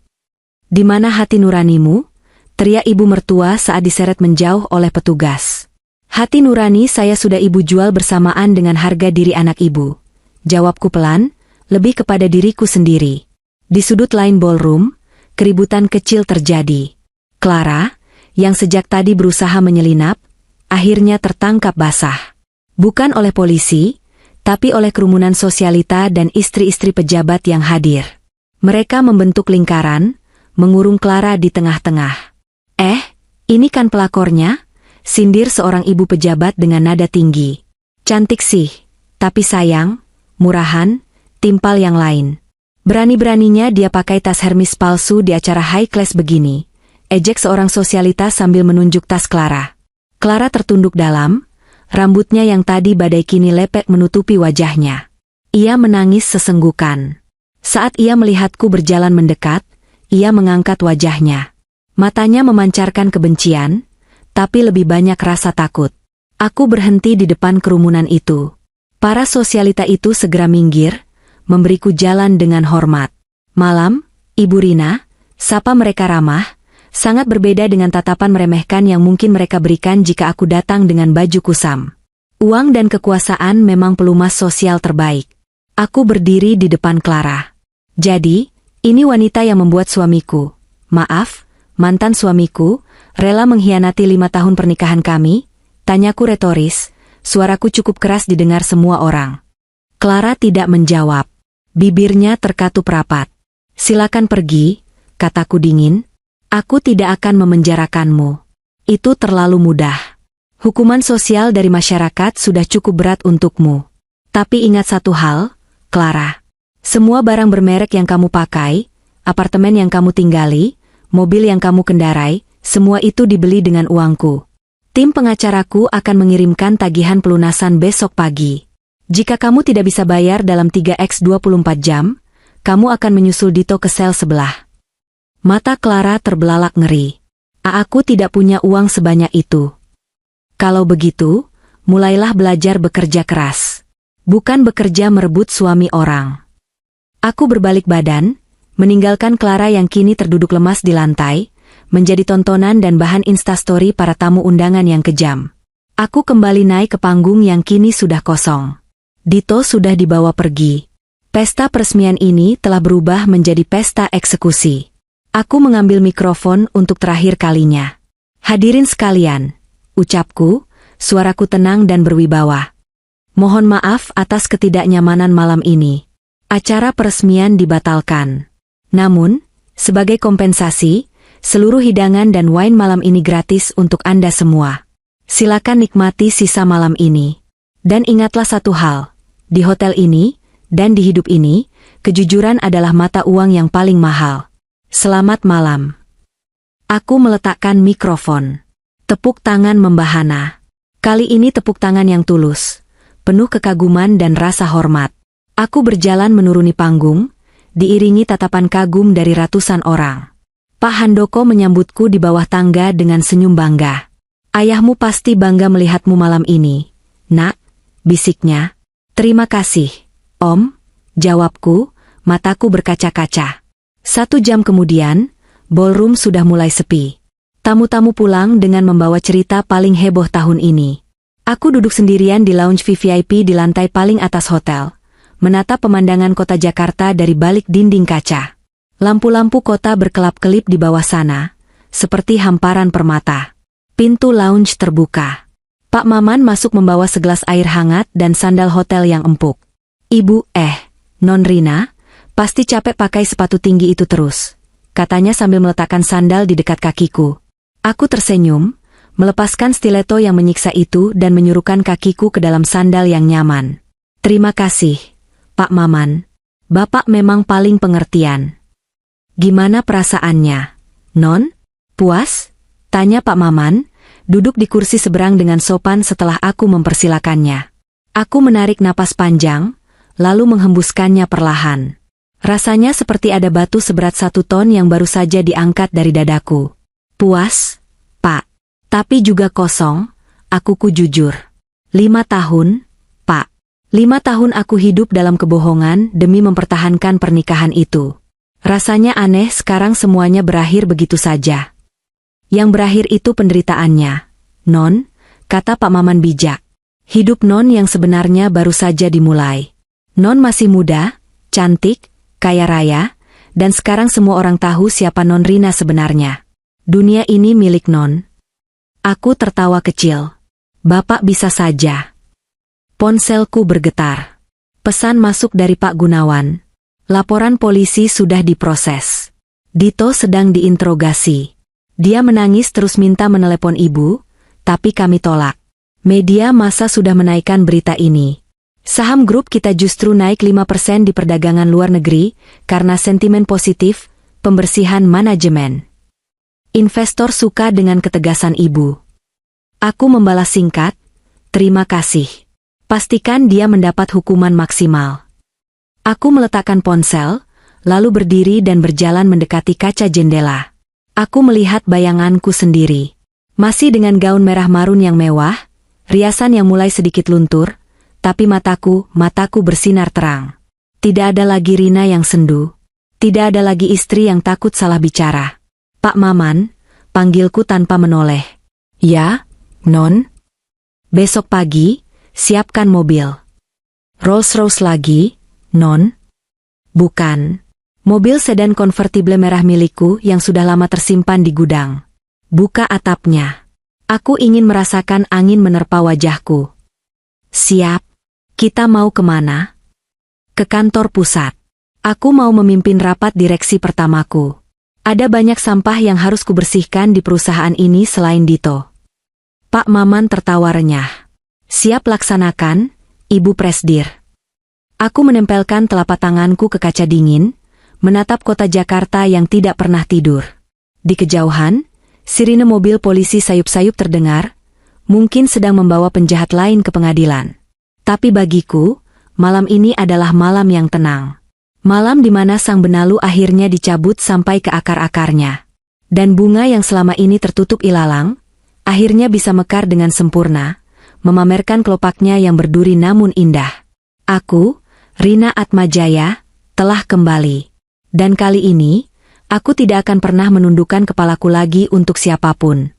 Di mana hati nuranimu?" teriak ibu mertua saat diseret menjauh oleh petugas. "Hati nurani saya sudah ibu jual bersamaan dengan harga diri anak ibu," jawabku pelan, lebih kepada diriku sendiri. Di sudut lain ballroom, keributan kecil terjadi. Clara, yang sejak tadi berusaha menyelinap, akhirnya tertangkap basah. Bukan oleh polisi, tapi oleh kerumunan sosialita dan istri-istri pejabat yang hadir. Mereka membentuk lingkaran, mengurung Clara di tengah-tengah. Ini kan pelakornya?" sindir seorang ibu pejabat dengan nada tinggi. "Cantik sih, tapi sayang, murahan, timpal yang lain. Berani-beraninya dia pakai tas Hermes palsu di acara high class begini," ejek seorang sosialita sambil menunjuk tas Clara. Clara tertunduk dalam, rambutnya yang tadi badai kini lepek menutupi wajahnya. Ia menangis sesenggukan. Saat ia melihatku berjalan mendekat, ia mengangkat wajahnya. Matanya memancarkan kebencian, tapi lebih banyak rasa takut. Aku berhenti di depan kerumunan itu. Para sosialita itu segera minggir, memberiku jalan dengan hormat. "Malam, Ibu Rina," sapa mereka ramah, sangat berbeda dengan tatapan meremehkan yang mungkin mereka berikan jika aku datang dengan baju kusam. Uang dan kekuasaan memang pelumas sosial terbaik. Aku berdiri di depan Clara. "Jadi, ini wanita yang membuat suamiku, maaf, mantan suamiku, rela mengkhianati 5 tahun pernikahan kami?" tanyaku retoris, suaraku cukup keras didengar semua orang. Clara tidak menjawab. Bibirnya terkatup rapat. "Silakan pergi," kataku dingin. "Aku tidak akan memenjarakanmu. Itu terlalu mudah. Hukuman sosial dari masyarakat sudah cukup berat untukmu. Tapi ingat satu hal, Clara. Semua barang bermerek yang kamu pakai, apartemen yang kamu tinggali, mobil yang kamu kendarai, semua itu dibeli dengan uangku. Tim pengacaraku akan mengirimkan tagihan pelunasan besok pagi. Jika kamu tidak bisa bayar dalam 3x24 jam, kamu akan menyusul Dito ke sel sebelah." Mata Clara terbelalak ngeri. Aku tidak punya uang sebanyak itu." "Kalau begitu, mulailah belajar bekerja keras. Bukan bekerja merebut suami orang." Aku berbalik badan, meninggalkan Clara yang kini terduduk lemas di lantai, menjadi tontonan dan bahan instastory para tamu undangan yang kejam. Aku kembali naik ke panggung yang kini sudah kosong. Dito sudah dibawa pergi. Pesta peresmian ini telah berubah menjadi pesta eksekusi. Aku mengambil mikrofon untuk terakhir kalinya. "Hadirin sekalian," ucapku, suaraku tenang dan berwibawa. "Mohon maaf atas ketidaknyamanan malam ini. Acara peresmian dibatalkan. Namun, sebagai kompensasi, seluruh hidangan dan wine malam ini gratis untuk Anda semua. Silakan nikmati sisa malam ini. Dan ingatlah satu hal, di hotel ini, dan di hidup ini, kejujuran adalah mata uang yang paling mahal. Selamat malam." Aku meletakkan mikrofon. Tepuk tangan membahana. Kali ini tepuk tangan yang tulus, penuh kekaguman dan rasa hormat. Aku berjalan menuruni panggung, diiringi tatapan kagum dari ratusan orang. Pak Handoko menyambutku di bawah tangga dengan senyum bangga. "Ayahmu pasti bangga melihatmu malam ini, Nak," bisiknya. "Terima kasih, Om," jawabku, mataku berkaca-kaca. 1 jam kemudian, ballroom sudah mulai sepi. Tamu-tamu pulang dengan membawa cerita paling heboh tahun ini. Aku duduk sendirian di lounge VVIP di lantai paling atas hotel, menatap pemandangan kota Jakarta dari balik dinding kaca. Lampu-lampu kota berkelap-kelip di bawah sana, seperti hamparan permata. Pintu lounge terbuka. Pak Maman masuk membawa segelas air hangat dan sandal hotel yang empuk. "Ibu, Non Rina, pasti capek pakai sepatu tinggi itu terus," katanya sambil meletakkan sandal di dekat kakiku. Aku tersenyum, melepaskan stiletto yang menyiksa itu dan menyuruhkan kakiku ke dalam sandal yang nyaman. "Terima kasih, Pak Maman. Bapak memang paling pengertian." "Gimana perasaannya, Non? Puas?" tanya Pak Maman, duduk di kursi seberang dengan sopan setelah aku mempersilakannya. Aku menarik napas panjang, lalu menghembuskannya perlahan. Rasanya seperti ada batu seberat 1 ton yang baru saja diangkat dari dadaku. "Puas, Pak. Tapi juga kosong," akuku jujur. 5 tahun, Pak. 5 tahun aku hidup dalam kebohongan demi mempertahankan pernikahan itu. Rasanya aneh sekarang semuanya berakhir begitu saja. "Yang berakhir itu penderitaannya, Non," kata Pak Maman bijak. "Hidup Non yang sebenarnya baru saja dimulai. Non masih muda, cantik, kaya raya, dan sekarang semua orang tahu siapa Non Rina sebenarnya. Dunia ini milik Non." Aku tertawa kecil. "Bapak bisa saja." Ponselku bergetar. Pesan masuk dari Pak Gunawan. "Laporan polisi sudah diproses. Dito sedang diinterogasi." Dia menangis terus minta menelepon ibu, tapi kami tolak. Media massa sudah menaikkan berita ini. Saham grup kita justru naik 5% di perdagangan luar negeri karena sentimen positif, pembersihan manajemen. Investor suka dengan ketegasan ibu. Aku membalas singkat, "Terima kasih. Pastikan dia mendapat hukuman maksimal." Aku meletakkan ponsel, lalu berdiri dan berjalan mendekati kaca jendela. Aku melihat bayanganku sendiri. Masih dengan gaun merah marun yang mewah, riasan yang mulai sedikit luntur, tapi mataku bersinar terang. Tidak ada lagi Rina yang sendu. Tidak ada lagi istri yang takut salah bicara. "Pak Maman," panggilku tanpa menoleh. "Ya, Non?" "Besok pagi, siapkan mobil." "Rolls-Royce lagi, Non?" "Bukan. Mobil sedan konvertible merah milikku yang sudah lama tersimpan di gudang." Buka atapnya. Aku ingin merasakan angin menerpa wajahku. "Siap. Kita mau kemana?" "Ke kantor pusat. Aku mau memimpin rapat direksi pertamaku. Ada banyak sampah yang harus kubersihkan di perusahaan ini selain Dito." Pak Maman tertawa renyah. "Siap laksanakan, Ibu Presdir." Aku menempelkan telapak tanganku ke kaca dingin, menatap kota Jakarta yang tidak pernah tidur. Di kejauhan, sirine mobil polisi sayup-sayup terdengar, mungkin sedang membawa penjahat lain ke pengadilan. Tapi bagiku, malam ini adalah malam yang tenang. Malam di mana sang benalu akhirnya dicabut sampai ke akar-akarnya. Dan bunga yang selama ini tertutup ilalang, akhirnya bisa mekar dengan sempurna, memamerkan kelopaknya yang berduri namun indah. Aku, Rina Atmajaya, telah kembali. Dan kali ini, aku tidak akan pernah menundukkan kepalaku lagi untuk siapapun.